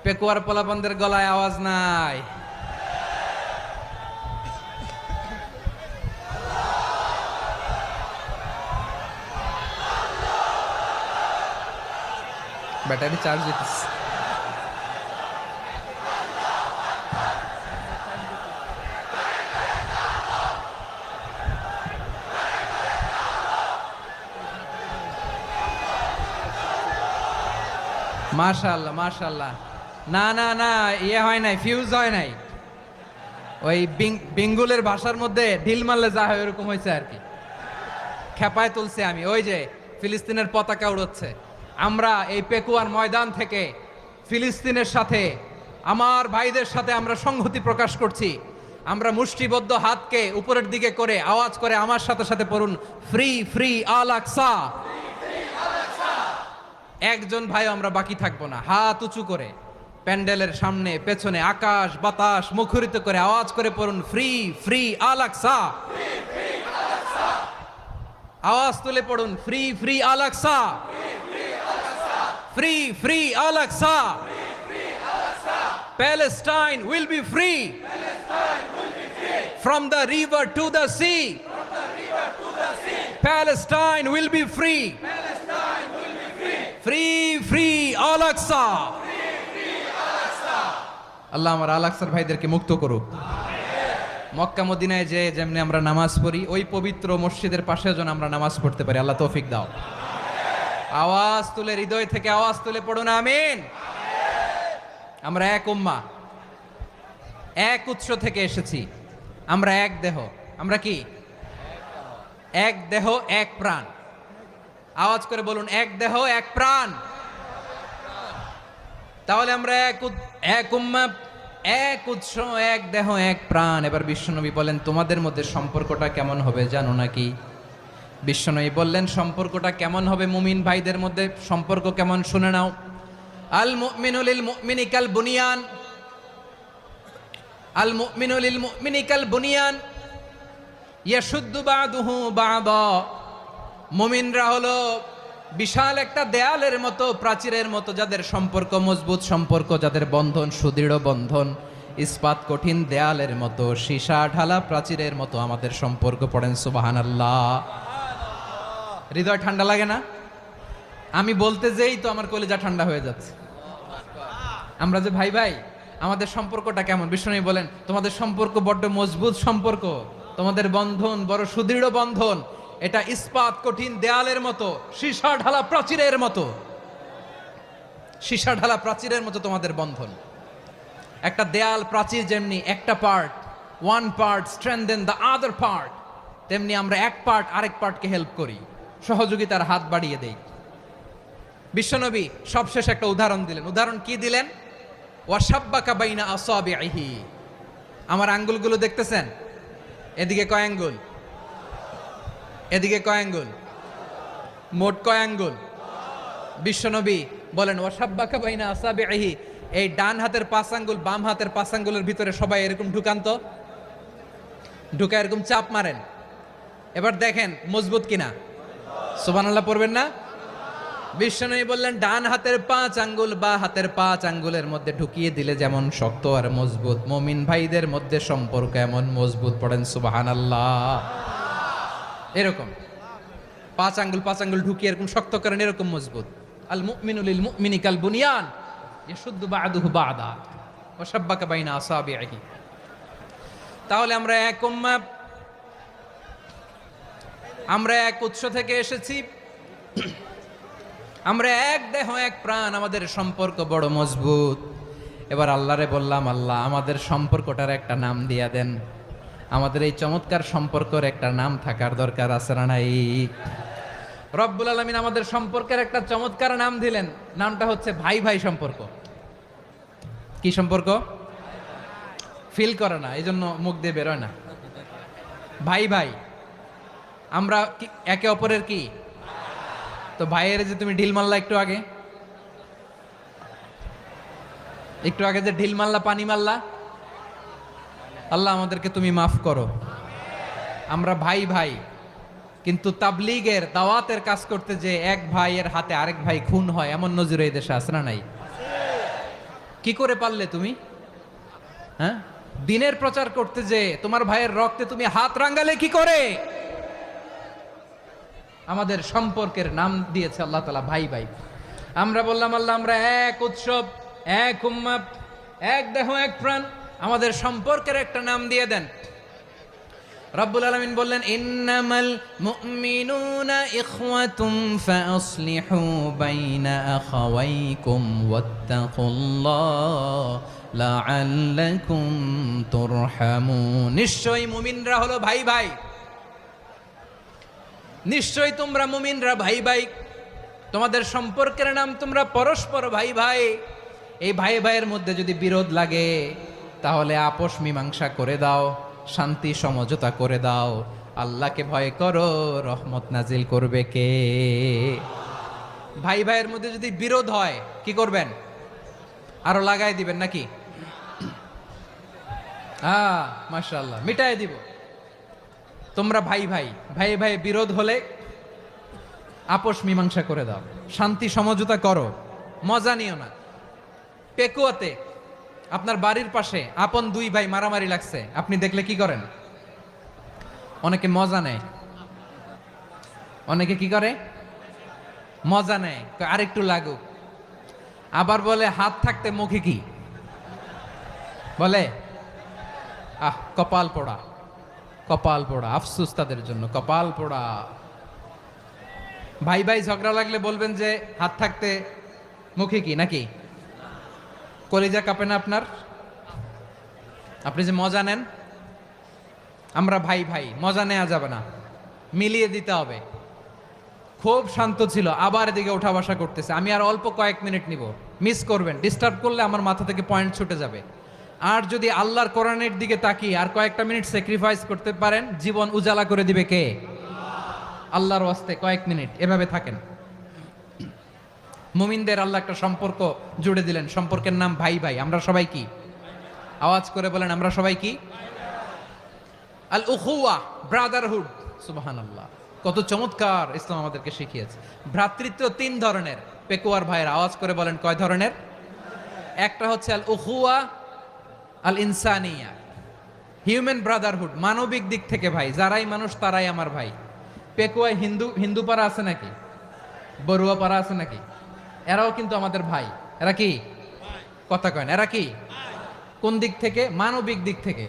পেকুয়ার পোলাপানদের গলায় আওয়াজ নাই। ব্যাটারি চার্জ দিতেছে। মাশাআল্লাহ মাশাআল্লাহ। না না না, ইয়ে হয় নাই, ফিউজ হয় নাই। ওই বেঙ্গুলের ভাষার মধ্যে ঢিল মারলে যা হয় ওরকম হয়েছে আর কি। খেপায় তুলছে আমি। ওই যে ফিলিস্তিনের পতাকা উড়াচ্ছে, আমরা এই পেকুয়ার ময়দান থেকে ফিলিস্তিনের সাথে, আমার ভাইদের সাথে আমরা সংহতি প্রকাশ করছি। আমরা মুষ্টিবদ্ধ হাতকে উপরের দিকে করে আওয়াজ করে আমার সাথে সাথে পড়ুন, ফ্রি ফ্রি আল আকসা। একজন ভাই আমরা বাকি থাকবো না। হাত উঁচু করে প্যান্ডেলের সামনে পেছনে আকাশ বাতাস মুখরিত করে আওয়াজ করে পড়ুন, ফ্রি ফ্রি আল আকসা। আওয়াজ তুলে পড়ুন, free free Al Aqsa, free free Al Aqsa. Palestine will be free from the river to the sea. Palestine will be free. Free free Al Aqsa. আল্লাহ আমার আল আকসার ভাইদেরকে মুক্ত করুক। মক্কা মদিনায় যে যেমনি আমরা নামাজ পড়ি, ওই পবিত্র মসজিদের পাশে যেন আমরা নামাজ পড়তে পারি। আল্লাহ তৌফিক দাও। আওয়াজ তুলে, হৃদয় থেকে আওয়াজ তুলে পড়ুন আমিন। আমরা এক উম্মাহ, এক উৎস থেকে এসেছি, আমরা এক দেহ। আমরা কি? এক দেহ এক প্রাণ। আওয়াজ করে বলুন, এক দেহ এক প্রাণ। তাহলে আমরা এক উম্মাহ, এক উৎস, এক দেহ এক প্রাণ। এবার বিশ্বনবী বলেন, তোমাদের মধ্যে সম্পর্কটা কেমন হবে জানো নাকি? বিশ্বনবী বললেন, সম্পর্কটা কেমন হবে মুমিন ভাইদের মধ্যে? সম্পর্ক কেমন শুনে নাও। আল মুমিনু লিল মুমিনি কাল বুনিয়ান, আল মুমিনু লিল মুমিনি কাল বুনিয়ান ইয়াশুদ্দু বাদুহু বাদা, মুমিনরা হলো বিশাল একটা দেয়ালের মতো, প্রাচীরের মতো, যাদের সম্পর্ক মজবুত, সম্পর্ক যাদের বন্ধন সুদৃঢ় বন্ধন, ইস্পাত কঠিন দেয়ালের মতো, সীসা ঢালা প্রাচীরের মতো আমাদের সম্পর্ক। পড়েন সুবহানাল্লাহ। হৃদয় ঠান্ডা লাগে না? আমি বলতে যেই তো আমার কলিজা ঠান্ডা হয়ে যাচ্ছে। আমরা যে ভাই ভাই, আমাদের সম্পর্কটা কেমন? বিষ্ণু বলেন তোমাদের সম্পর্ক বড্ড মজবুত সম্পর্ক, তোমাদের বন্ধন বড় সুদৃঢ় বন্ধন, এটা ইস্পাত কঠিন দেয়ালের মতো, সীসা ঢালা প্রাচীরের মতো, সীসা ঢালা প্রাচীরের মতো তোমাদের বন্ধন। একটা দেয়াল প্রাচীর যেমনি একটা part, one part strengthen the other part, তেমনি আমরা এক পার্ট আরেক পার্টকে হেল্প করি, সহযোগিতার হাত বাড়িয়ে দেই। বিশ্বনবী সবশেষ একটা উদাহরণ দিলেন। উদাহরণ কি দিলেন? ওয়াশাব্বাকা বাইনা আসাবিহি, আমার আঙ্গুলগুলো দেখতেছেন? এদিকে কয় আঙ্গুল, এদিকে কয় আঙ্গুল, মোট কয় আঙ্গুল? বিশ্বনবী বলেন ওয়াশাব্বাকা বাইনা আসাবিহি, এই ডান হাতের 5 আঙ্গুল বাম হাতের 5 আঙ্গুলের ভিতরে সবাই এরকম ঢুকান তো, ঢুকা এরকম চাপ মারেন, এবার দেখেন মজবুত কিনা। সুবহানাল্লাহ পড়বেন না? বিশ্বনবী বললেন ডান হাতের 5 আঙ্গুল বা হাতের 5 আঙ্গুলের মধ্যে ঢুকিয়ে দিলে যেমন শক্ত আর মজবুত, মুমিন ভাইদের মধ্যে সম্পর্ক এমন মজবুত। পড়েন সুবহানাল্লাহ। এরকম 5 আঙ্গুল ঢুকিয়ে এরকম শক্ত করেন, এরকম মজবুত। আল মুমিনু লিল মুমিনি কাল বুনিয়ান ইয়াশুদ্দু বা'দুহু বা'দা ওয়া শাব্বাকা বাইনা আসাবিহি। তাহলে আমরা এক উম্মাহ, আমরা এক উৎস থেকে এসেছি, আমরা এক দেহ এক প্রাণ, আমাদের সম্পর্ক বড় মজবুত। এবার আল্লাহরে বললাম, আল্লাহ আমাদের সম্পর্কটার একটা নাম দিয়া দেন, আমাদের এই চমৎকার সম্পর্কের একটা নাম থাকার দরকার আছে না নাই? রব্বুল আলামিন আমাদের সম্পর্কের একটা চমৎকার নাম দিলেন, নামটা হচ্ছে ভাই ভাই সম্পর্ক। কি সম্পর্ক? ফিল করে না, এই জন্য মুখ দিয়ে বেরোয় না। ভাই ভাই, আমরা একে অপরের কি? তো ভাইয়ের যে তুমি ঢিল মারলা একটু আগে, যে ঢিল মারলা, পানি মারলা, আল্লাহ আমাদেরকে তুমি মাফ করো। আমরা ভাই ভাই, কিন্তু তাবলীগের দাওয়াতের কাজ করতে যে এক ভাইয়ের হাতে আরেক ভাই খুন হয়, এমন নজির এই দেশে আছে না নাই? কি করে পারলে তুমি? হ্যাঁ, দিনের প্রচার করতে যে তোমার ভাইয়ের রক্তে তুমি হাত রাঙ্গালে কি করে? আমাদের সম্পর্কের নাম দিয়েছে আল্লাহ তাআলা ভাই ভাই। আমরা বললাম আল্লাহ আমরা এক উৎসব, এক উম্মাহ, এক দেহ এক প্রাণ, আমাদের সম্পর্কের একটা নাম দিয়ে দেন। রব্বুল আলামিন বললেন ইন্নামাল মুমিনুনা ইখওয়াতুম ফাসলিহু বাইনা আখাওয়াইকুম ওয়াত্তাকুল্লাহ লাআল্লাকুম তুরহামুন। নিশ্চয়ই মুমিনরা হলো ভাই ভাই, নিশ্চয়ই তোমরা মুমিনরা ভাই ভাই, তোমাদের সম্পর্কের নাম তোমরা পরস্পর ভাই ভাই। এই ভাই ভাইয়ের মধ্যে যদি বিরোধ লাগে তাহলে আপোষ মীমাংসা করে দাও, শান্তি সমঝোতা করে দাও। আল্লাহকে ভয় করো, রহমত নাজিল করবে কে? ভাই ভাইয়ের মধ্যে যদি বিরোধ হয় কি করবেন? আরো লাগাই দিবেন নাকি? মাশাআল্লাহ, মিটাই দিব। তোমরা ভাই ভাই, ভাই ভাই বিরোধ হলে আপোষ মীমাংসা করে দাও, শান্তি সমঝোতা করো, মজা নিও না। পেকুয়াতে আপনার বাড়ির পাশে আপন 2 ভাই মারামারি লাগছে, আপনি দেখলে কি করেন? অনেকে মজা নেয়, অনেকে কি করে? মজা নেয়, আরেকটু লাগুক। আবার বলে হাত থাকতে মুখে কি বলে? কপাল পোড়া, কপাল পোড়া। আফসোস তাদের জন্য, কপাল পোড়া। ভাই ভাই ঝগড়া লাগলে বলবেন যে হাত থাকতে মুখে কি, নাকি? কলিজা কাঁপে না আপনার? আপনি যে মজা নেন। আমরা ভাই ভাই, মজা নেওয়া যাবে না, মিলিয়ে দিতে হবে। খুব শান্ত ছিল, আবার এদিকে ওঠা বসা করতেছে। আমি আর অল্প কয়েক মিনিট নিব, মিস করবেন। ডিস্টার্ব করলে আমার মাথা থেকে পয়েন্ট ছুটে যাবে। আর যদি আল্লাহর কোরআনের দিকে তাকিয়ে আর কয়েকটা মিনিট স্যাক্রিফাইস করতে পারেন, জীবন উজালা করে দিবে কে? আল্লাহর ওয়াস্তে কয়েক মিনিট এভাবে থাকেন। মুমিনদের আল্লাহ একটা সম্পর্ক জুড়ে দিলেন, সম্পর্কের নাম ভাই ভাই। আমরা সবাই কি? আওয়াজ করে বলেন, আমরা সবাই কি? আল উখুয়া, ব্রাদারহুড। সুবহানাল্লাহ, কত চমৎকার ইসলাম আমাদেরকে শিখিয়েছে। ভ্রাতৃত্ব তিন ধরনের। পেকুয়ার ভাইয়ের আওয়াজ করে বলেন কয় ধরনের? একটা হচ্ছে আল উখুয়া আল ইনসানিয়া, হিউম্যান ব্রাদারহুড, মানবিক দিক থেকে ভাই, যারাই মানুষ তারাই আমার ভাই। পেকুয়ায় হিন্দু পাড়া আছে নাকি? বড়ুয়া পাড়া আছে নাকি? এরাও কিন্তু আমাদের ভাই। এরা কি? কথা কয় না, এরা কি? কোন দিক থেকে? মানবিক দিক থেকে,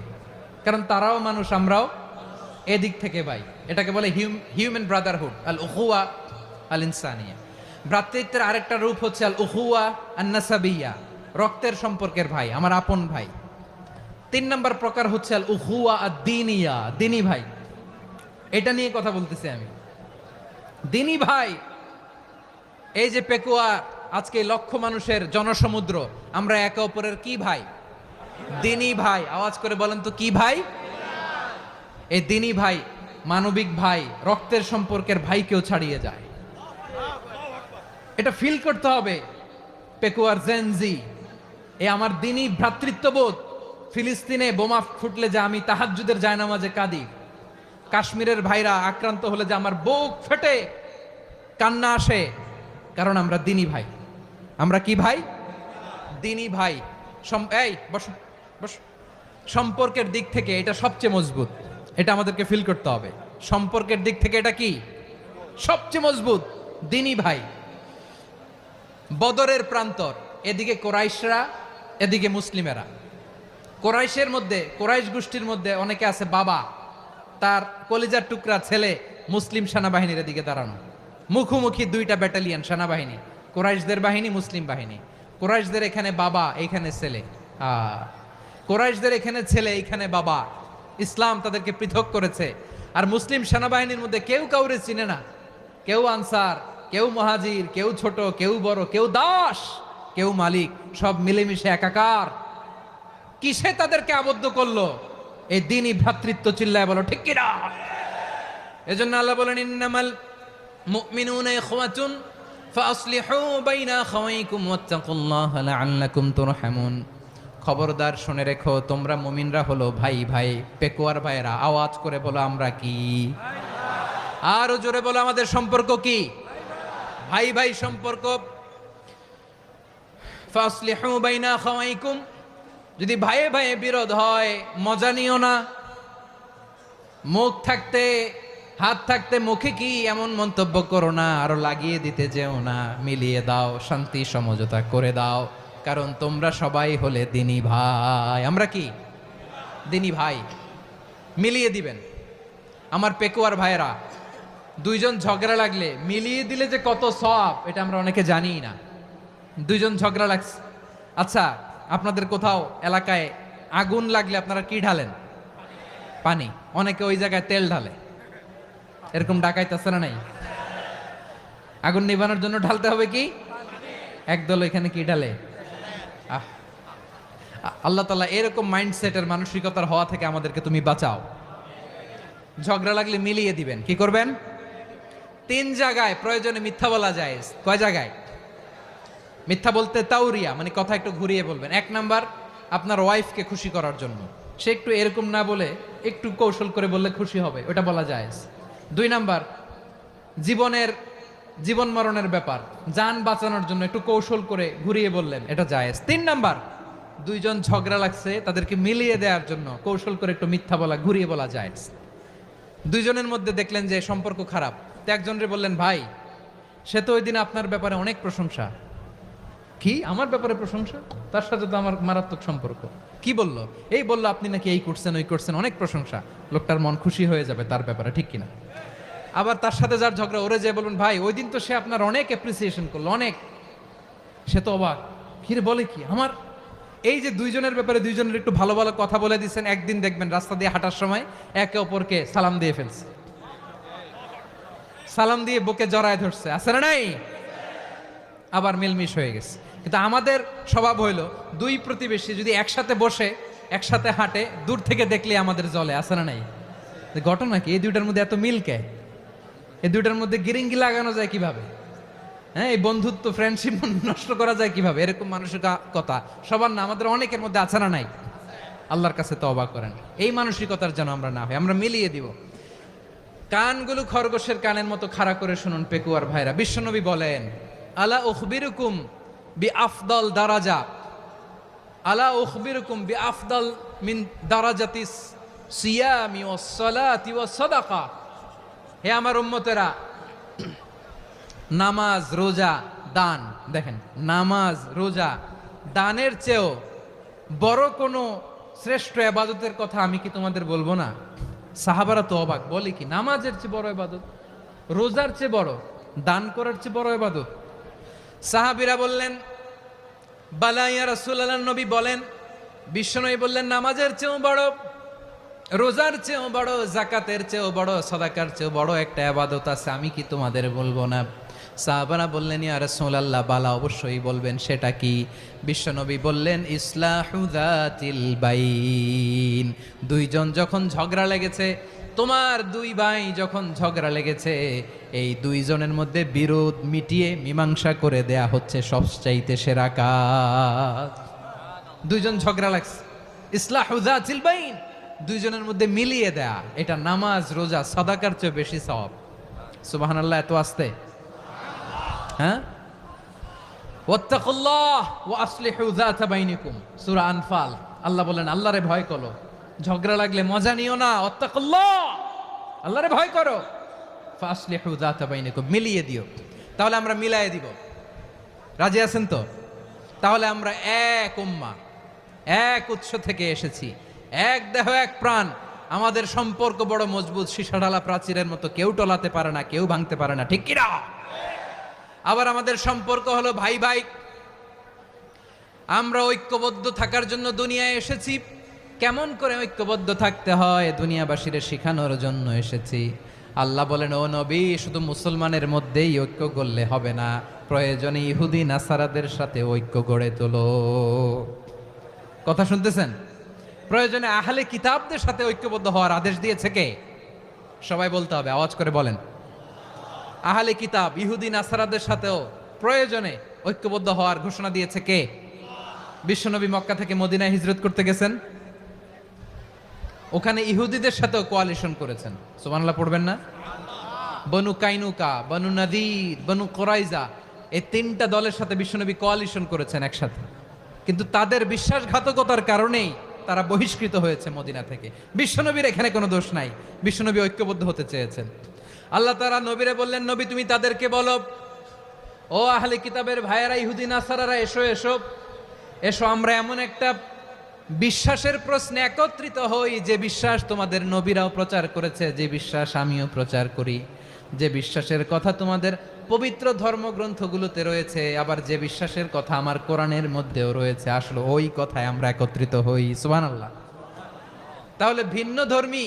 কারণ তারাও মানুষ, আমরাও এদিক থেকে ভাই। এটাকে বলে হিউম্যান ব্রাদারহুড, আল উখুয়া আল ইনসানিয়া। ভ্রাতৃত্বের আরেকটা রূপ হচ্ছে আল উখুয়া আন নাসাবিয়া, রক্তের সম্পর্কের ভাই, আমার আপন ভাই। তিন নম্বর প্রকার হচ্ছে আল উখুয়া আদ দ্বীনিয়া, দ্বীনি ভাই। এটা নিয়ে কথা বলতেছি আমি। দ্বীনি ভাই, এই যে পেকুয়া, আজকে লক্ষ মানুষের জনসমুদ্র, আমরা একে অপরের কি ভাই? দ্বীনি ভাই। আওয়াজ করে বলেন তো কি ভাই? এই দ্বীনি ভাই, মানবিক ভাই, রক্তের সম্পর্কের ভাইকেও ছাড়িয়ে যায়। এটা ফিল করতে হবে। পেকুয়ার জেনজি, এ আমার দ্বীনি ভ্রাতৃত্ববোধ। ফিলিস্তিনে বোমা ফুটলে যে আমি তাহাজ্জুদের জায়নামাজে কাঁদি, কাশ্মীরের ভাইরা আক্রান্ত হলে যে আমার বুক ফেটে কান্না আসে, কারণ আমরা দ্বীনি ভাই। আমরা কি ভাই? দ্বীনি ভাই। এই বস বস। সম্পর্কের দিক থেকে এটা সবচেয়ে মজবুত। এটা আমাদেরকে ফিল করতে হবে। সম্পর্কের দিক থেকে এটা কি? সবচেয়ে মজবুত, দ্বীনি ভাই। বদরের প্রান্তর, এদিকে কোরাইশরা, এদিকে মুসলিমেরা। কোরাইশের মধ্যে, কোরাইশ গোষ্ঠীর মধ্যে অনেকে আছে বাবা, তার কলিজার টুকরা ছেলে মুসলিম সেনাবাহিনীর এদিকে দাঁড়ানো, মুখোমুখি দুইটা ব্যাটালিয়ন সেনাবাহিনী, কোরাইশদের বাহিনী, মুসলিম বাহিনী। কোরাইশদের এখানে বাবা, এইখানে ছেলে। কোরাইশদের এখানে ছেলে, এইখানে বাবা। ইসলাম তাদেরকে পৃথক করেছে। আর মুসলিম সেনাবাহিনীর মধ্যে কেউ কাউরে চিনে না। কেউ আনসার, কেউ মুহাজির, কেউ ছোট, কেউ বড়, কেউ দাস, কেউ মালিক, সব মিলেমিশে একাকার। কিসে তাদেরকে আবদ্ধ করলো? এই দ্বীনি ভ্রাতৃত্ব। চিল্লায় বলো ঠিক কিনা? এজন্য আল্লাহ বলেন, ইন্নামাল মুমিনুনা ইখওয়াতুন ফাসলিহু বাইনা আখাওয়াইকুম ওয়াত্তাকুল্লাহা লাআল্লাকুম তুরহামুন। খবরদার শুনে রেখো, তোমরা মুমিনরা হলো ভাই ভাই। পেকুয়ার ভাইরা আওয়াজ করে বলো আমরা কি? আরো জোরে বলো আমাদের সম্পর্ক কি? ভাই ভাই সম্পর্ক। ফাসলিহু বাইনা আখাওয়াইকুম, যদি ভাইয়ে ভাইয়ে বিরোধ হয় মজা নিও না। মুখ থাকতে, হাত থাকতে মুখে কি এমন মন্তব্য করো না, আরো লাগিয়ে দিতে যেও না। মিলিয়ে দাও, শান্তি সমঝোতা করে দাও, কারণ তোমরা সবাই হলে দ্বীনি ভাই। আমরা কি? দ্বীনি ভাই। মিলিয়ে দিবেন। আমার পেকুয়ার ভাইয়েরা, দুইজন ঝগড়া লাগলে মিলিয়ে দিলে যে কত সওয়াব, এটা আমরা অনেকে জানি না। দুইজন ঝগড়া লাগছে, আচ্ছা আপনাদের কোথাও এলাকায় আগুন লাগলে আপনারা কি ঢালেন? পানি। অনেকে ওই জায়গায় তেল ঢালে। এরকম ডাকাইতেছে না নাই? আগুন নিভানোর জন্য ঢালতে হবে কি? একদল এখানে কি ঢালে? আল্লাহ তাআলা এরকম মাইন্ডসেটের, মানসিকতার হওয়া থেকে আমাদেরকে তুমি বাঁচাও। ঝগড়া লাগলে মিলিয়ে দিবেন। কি করবেন? তিন জায়গায় প্রয়োজনে মিথ্যা বলা যায়। কয় জায়গায় মিথ্যা বলতে? তাউরিয়া, মানে কথা একটু ঘুরিয়ে বলবেন। এক নাম্বার, আপনার ওয়াইফকে খুশি করার জন্য, সে একটু এরকম না বলে একটু কৌশল করে বললে খুশি হবে, ওটা বলা যায়। দুই নাম্বার, জীবন মরণের ব্যাপার, জান বাঁচানোর জন্য একটু কৌশল করে ঘুরিয়ে বললেন, এটা জায়েজ। তিন নাম্বার, দুইজন ঝগড়া লাগছে তাদেরকে মিলিয়ে দেওয়ার জন্য কৌশল করে একটু মিথ্যা বলা, ঘুরিয়ে বলা জায়েজ। দুইজনের মধ্যে দেখলেন যে সম্পর্ক খারাপ, তো একজনরে বললেন, ভাই সে তো ওই দিন আপনার ব্যাপারে অনেক প্রশংসা। কি? আমার ব্যাপারে প্রশংসা? তার সাথে তো আমার মারাত্মক সম্পর্ক। কি বললো? এই বললো আপনি নাকি এই করছেন, ওই করছেন, অনেক প্রশংসা। লোকটার মন খুশি হয়ে যাবে তার ব্যাপারে, ঠিক কিনা? আবার তার সাথে যার ঝগড়া, ওরে যে বলুন, ভাই ওই দিন তো সে আপনার অনেক অ্যাপ্রিসিয়েশন করলো, অনেক। সে তো অবাক, কিরে বলে কি? আমার এই যে দুইজনের ব্যাপারে দুইজনের একটু ভালো ভালো কথা বলে দিচ্ছেন, একদিন দেখবেন রাস্তা দিয়ে হাঁটার সময় একে অপরকে সালাম দিয়ে ফেলছে, সালাম দিয়ে বুকে জড়ায় ধরছে, আছে না নাই? আবার মিলমিশ হয়ে গেছে। কিন্তু আমাদের স্বভাব হইলো, দুই প্রতিবেশী যদি একসাথে বসে একসাথে হাঁটে, দূর থেকে দেখলে আমাদের জলে, আছে না নাই? ঘটনা কি? এই দুইটার মধ্যে এত মিল কে? এই দুইটার মধ্যে গিরিঙ্গি লাগানো যায় কিভাবে? হ্যাঁ, এই বন্ধুত্ব, ফ্রেন্ডশিপ নষ্ট করা যায় কিভাবে? এরকম মানুষের কথা সবার না, আমাদের অনেকের মধ্যে আছে না নাই? আল্লাহর কাছে তওবা করেন। এই মানসিকতার যেন আমরা না হই, আমরা মিলিয়ে দিব। কানগুলো খরগোশের কানের মতো খাড়া করে শুনুন পেকুয়ার ভাইরা। বিশ্বনবী বলেন, আলা উখবিরুকুম বি আফদল দারাজা, আলা উখবিরুকুম বি আফদল মিন দারাজাতিস সিয়ামি ওয়াস সালাতি ওয়াস সাদাকা। হে আমার উম্মতেরা, নামাজ, রোজা, দান, দেখেন নামাজ, রোজা, দানের চেয়েও বড় কোনো শ্রেষ্ঠ ইবাদতের কথা আমি কি তোমাদের বলবো না? সাহাবারা তো অবাক, বলে কি নামাজের চেয়ে বড় ইবাদত, রোজার চেয়ে বড়, দান করার চেয়ে বড় ইবাদত? সাহাবীরা বললেন, বালা ইয়া রাসূলুল্লাহ, নবী বলেন, বিশ্বনবী বললেন, নামাজের চেয়েও বড়, রোজার চেয়েও বড়, যাকাতের চেয়েও বড়, সাদাকার চেয়েও বড় একটা ইবাদত আছে, আমি কি তোমাদের বলবো না? সাহাবারা বললেন, ইয়া রাসূলুল্লাহ, বালা, অবশ্যই বলবেন, সেটা কি? বিশ্বনবী বললেন, ইসলাহু যাতিল বাইন। দুইজন যখন ঝগড়া লেগেছে, তোমার দুই ভাই যখন ঝগড়া লেগেছে, এই দুইজনের মধ্যে বিরোধ মিটিয়ে মীমাংসা করে দেয়া হচ্ছে সবচাইতে সেরা কাজ। দুইজন ঝগড়া লাগছে, ইসলাহু যাতিল বাইন, দুইজনের মধ্যে মিলিয়ে দেয়া, এটা নামাজ, রোজা, সাদাকার চেয়ে বেশি সওয়াব। সুবহানাল্লাহ, এত আস্তে, হ্যাঁ? ওয়াত্তাকুল্লাহ ওয়া আসলিহু যাতা বাইনিকুম, সূরা আনফাল। আল্লাহ বলেন, আল্লাহরে ভয় করো, ঝগড়া লাগলে মজা নিও না, ওয়াত্তাকুল্লাহ, আল্লাহরে ভয় করো, ফাসলিহু যাতা বাইনিকুম, মিলিয়ে দিও। তাহলে আমরা মিলায়ে দিব, রাজি আছেন তো? তাহলে আমরা এক উম্মাহ, এক উৎস থেকে এসেছি, এক দেহ এক প্রাণ, আমাদের সম্পর্ক বড় মজবুত, সীসাঢালা প্রাচীরের মতো, কেউ টলাতে পারে না, কেউ ভাঙতে পারে না, ঠিক কিনা? আবার আমাদের সম্পর্ক হলো ভাই ভাই, আমরা ঐক্যবদ্ধ থাকার জন্য দুনিয়ায় এসেছি। কেমন করে ঐক্যবদ্ধ থাকতে হয় দুনিয়াবাসীর শেখানোর জন্য এসেছি। আল্লাহ বলেন, ও নবী, শুধু মুসলমানের মধ্যেই ঐক্য গড়লে হবে না, প্রয়োজনে ইহুদি নাসারাদের সাথে ঐক্য গড়ে তোলো। কথা শুনতেছেন? প্রয়োজনে আহলে কিতাবদের সাথে ঐক্যবদ্ধ হওয়ার আদেশ দিয়েছে কে? সবাই বলতে হবে, আওয়াজ করে বলেন। আহলে কিতাব ইহুদি নাসারাদের সাথেও প্রয়োজনে ঐক্যবদ্ধ হওয়ার ঘোষণা দিয়েছে কে? বিশ্বনবী মক্কা থেকে মদিনায় হিজরত করতে গেছেন, ওখানে ইহুদিদের সাথেও কোয়ালিশন করেছেন। সুবহানাল্লাহ পড়বেন না? বনু কাইনুকা, বনু নাদির, বনু কুরাইজা, এই তিনটা দলের সাথে বিশ্বনবী কোয়ালিশন করেছেন একসাথে, কিন্তু তাদের বিশ্বাসঘাতকতার কারণেই তারা বহিষ্কৃত হয়েছে মদিনা থেকে। বিশ্বনবীর এখানে কোনো দোষ নাই, বিশ্বনবী ঐক্যবদ্ধ হতে চেয়েছেন। আল্লাহ তাআলা নবীরে বললেন, নবী তুমি তাদেরকে বলো, ও আহলে কিতাবের ভাইয়েরা, ইহুদি নাসারারা, এসো এসো এসো, আমরা এমন একটা বিশ্বাসের প্রশ্নে একত্রিত হই, যে বিশ্বাস তোমাদের নবীরাও প্রচার করেছে, যে বিশ্বাস আমিও প্রচার করি, যে বিশ্বাসের কথা তোমাদের পবিত্র ধর্মগ্রন্থগুলোতে রয়েছে, আবার যে বিশ্বাসের কথা আমার কোরআনের মধ্যেও রয়েছে, আসলে ওই কথায় আমরা একত্রিত হই। সুবহানাল্লাহ। তাহলে ভিন্ন ধর্মী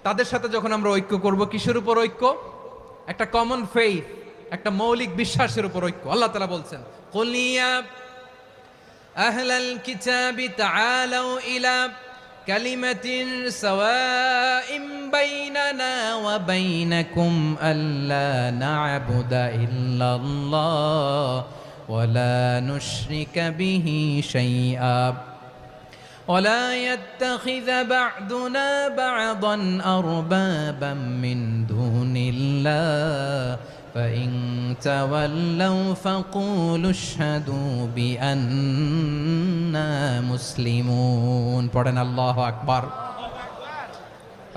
তাদের সাথে যখন আমরা ঐক্য করব, কিসের উপর ঐক্য? একটা কমন ফেইথ, একটা মৌলিক বিশ্বাসের উপর ঐক্য। আল্লাহ তাআলা বলছেন, কুল ইয়া আহলাল কিতাবি তাআলাউ ইলা কালিমাতিন সাওয়াইম বাইনানা ওয়া বাইনাকুম আল্লা না'বুদা ইল্লাল্লাহ ওয়া লা নুশরিকা বিহি শাইআ ولا يتخذ بعضنا بعضا أربابا من دون الله فإن تولوا فقولوا اشهدوا بأننا مسلمون। পড়েন আল্লাহু আকবার।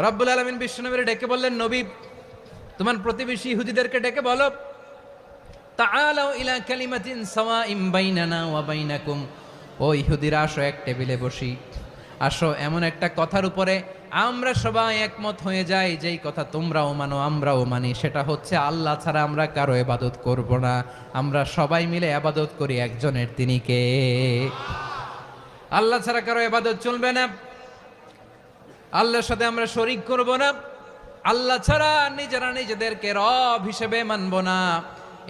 রব্বুল আলামিন বিশ্বনবীকে ডেকে বললেন, নবী তোমার প্রতিবেশী ইহুদিদেরকে ডেকে বলো, তাআলাউ ইলা কালিমাতিন সাওয়াইম বাইনানা ওয়া বাইনাকুম, ও ইহুদিরা, আসো এক টেবিলে বসি, আসো এমন একটা কথার উপরে আমরা সবাই একমত হয়ে যাই, যেই কথা তোমরাও মানো আমরাও মানি, সেটা হচ্ছে আল্লাহ ছাড়া আমরা কারো ইবাদত করব না, আমরা সবাই মিলে ইবাদত করি একজনের, তিনি কে? আল্লাহ ছাড়া কারো ইবাদত চলবে না, আল্লাহর সাথে আমরা শরীক করব না, আল্লাহ ছাড়া নিজেরা নিজেদেরকে রব হিসেবে মানব না।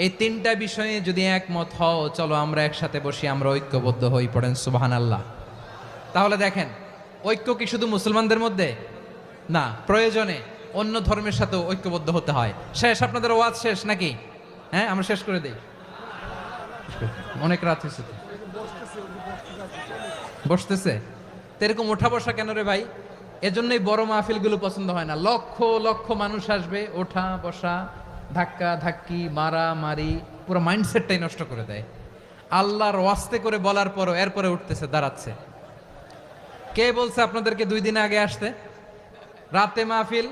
এই তিনটা বিষয়ে যদি একমত হও, চলো আমরা একসাথে বসি, আমরা ঐক্যবদ্ধ হই। পড়েন সুবহানাল্লাহ। তাহলে দেখেন, ঐক্য কি শুধু মুসলমানদের মধ্যে না, প্রয়োজনে অন্য ধর্মের সাথে ঐক্যবদ্ধ হতে হয়। শেষ, আপনাদের ওয়াজ শেষ নাকি? হ্যাঁ, আমরা শেষ করে দেই, অনেক রাত হয়েছে। বসতেছে তো এরকম ওঠা বসা কেন রে ভাই? এজন্যই বড় মাহফিলগুলো পছন্দ হয় না। লক্ষ লক্ষ মানুষ আসবে, ওঠা বসা, ধাক্কা ধাক্কি, মারা মারি, পুরো মাইন্ডসেটটাই নষ্ট করে দেয়। আল্লাহর ওয়াস্তে করে বলার পরও এরপরে উঠতেছে, দাঁড়াচ্ছে। কে বলছে আপনাদেরকে 2 দিন আগে আসতে? রাতে মাহফিল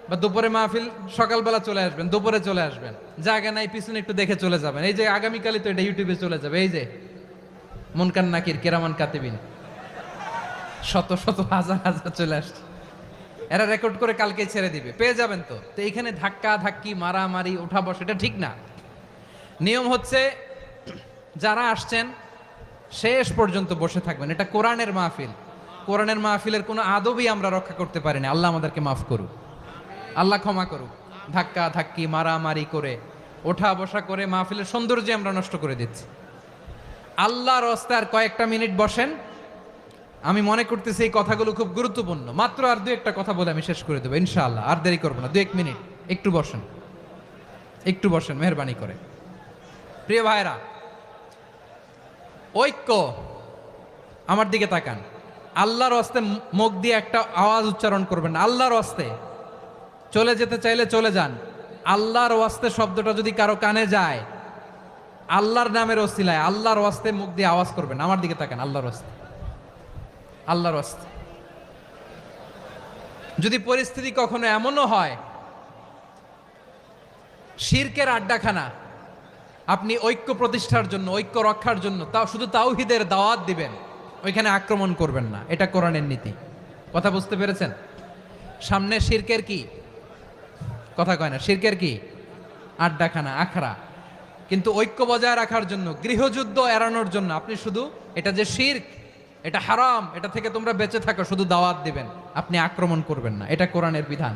বা দুপুরে মাহফিল, সকালবেলা চলে আসবেন, দুপুরে চলে আসবেন, জায়গা নাই পিছনে একটু দেখে চলে যাবেন। এই যে আগামীকালই তো এটা ইউটিউবে চলে যাবে। এই যে মুনকার নাকির কেরামান কাতিবিন, শত শত হাজার হাজার চলে আসছে, এরা রেকর্ড করে কালকে ছেড়ে দিবে, পেয়ে যাবেন। তো এইখানে ধাক্কা ধাক্কি, মারামারি, ওঠা বসা, এটা ঠিক না। নিয়ম হচ্ছে যারা আসছেন শেষ পর্যন্ত বসে থাকবেন। এটা কোরআনের মাহফিল। কোরআনের মাহফিলের কোনো আদবই আমরা রক্ষা করতে পারি না। আল্লাহ আমাদেরকে মাফ করুক, আল্লাহ ক্ষমা করুক। ধাক্কা ধাক্কি, মারামারি করে, ওঠা বসা করে মাহফিলের সৌন্দর্য আমরা নষ্ট করে দিচ্ছি। আল্লাহর রাস্তায় আর কয়েকটা মিনিট বসেন। আমি মনে করতেছি এই কথাগুলো খুব গুরুত্বপূর্ণ। মাত্র আর 2-1টা কথা বলে আমি শেষ করে দেবো ইনশাআল্লাহ। আর দেরি করবো না, 2-1 মিনিট। একটু বসেন, একটু বসেন মেহরবানি করে। প্রিয় ভাইরা, ঐক্য, আমার দিকে তাকান। আল্লাহর ওয়াস্তে মুখ দিয়ে একটা আওয়াজ উচ্চারণ করবেন, আল্লাহর ওয়াস্তে। চলে যেতে চাইলে চলে যান। আল্লাহর ওয়াস্তে শব্দটা যদি কারো কানে যায়, আল্লাহর নামের ওসিলায় আল্লাহর ওয়াস্তে মুখ দিয়ে আওয়াজ করবেন। আমার দিকে তাকান, আল্লাহর ওয়াস্তে, আল্লাহর ওয়াস্তে। যদি পরিস্থিতি কখনো এমনও হয় শিরকের আড্ডাখানা, আপনি ঐক্য প্রতিষ্ঠার জন্য, ঐক্য রক্ষার জন্য তাও শুধু তাওহীদের দাওয়াত দিবেন, ওইখানে আক্রমণ করবেন না। এটা কোরআনের নীতি। কথা বুঝতে পেরেছেন? সামনে শিরকের কি কথা কয় না, শিরকের কি আড্ডাখানা, আখড়া। কিন্তু ঐক্য বজায় রাখার জন্য, গৃহযুদ্ধ এড়ানোর জন্য আপনি শুধু এটা যে শিরক, এটা হারাম, এটা থেকে তোমরা বেঁচে থাকো, শুধু দাওয়াত দিবেন, আপনি আক্রমণ করবেন না। এটা কোরআনের বিধান।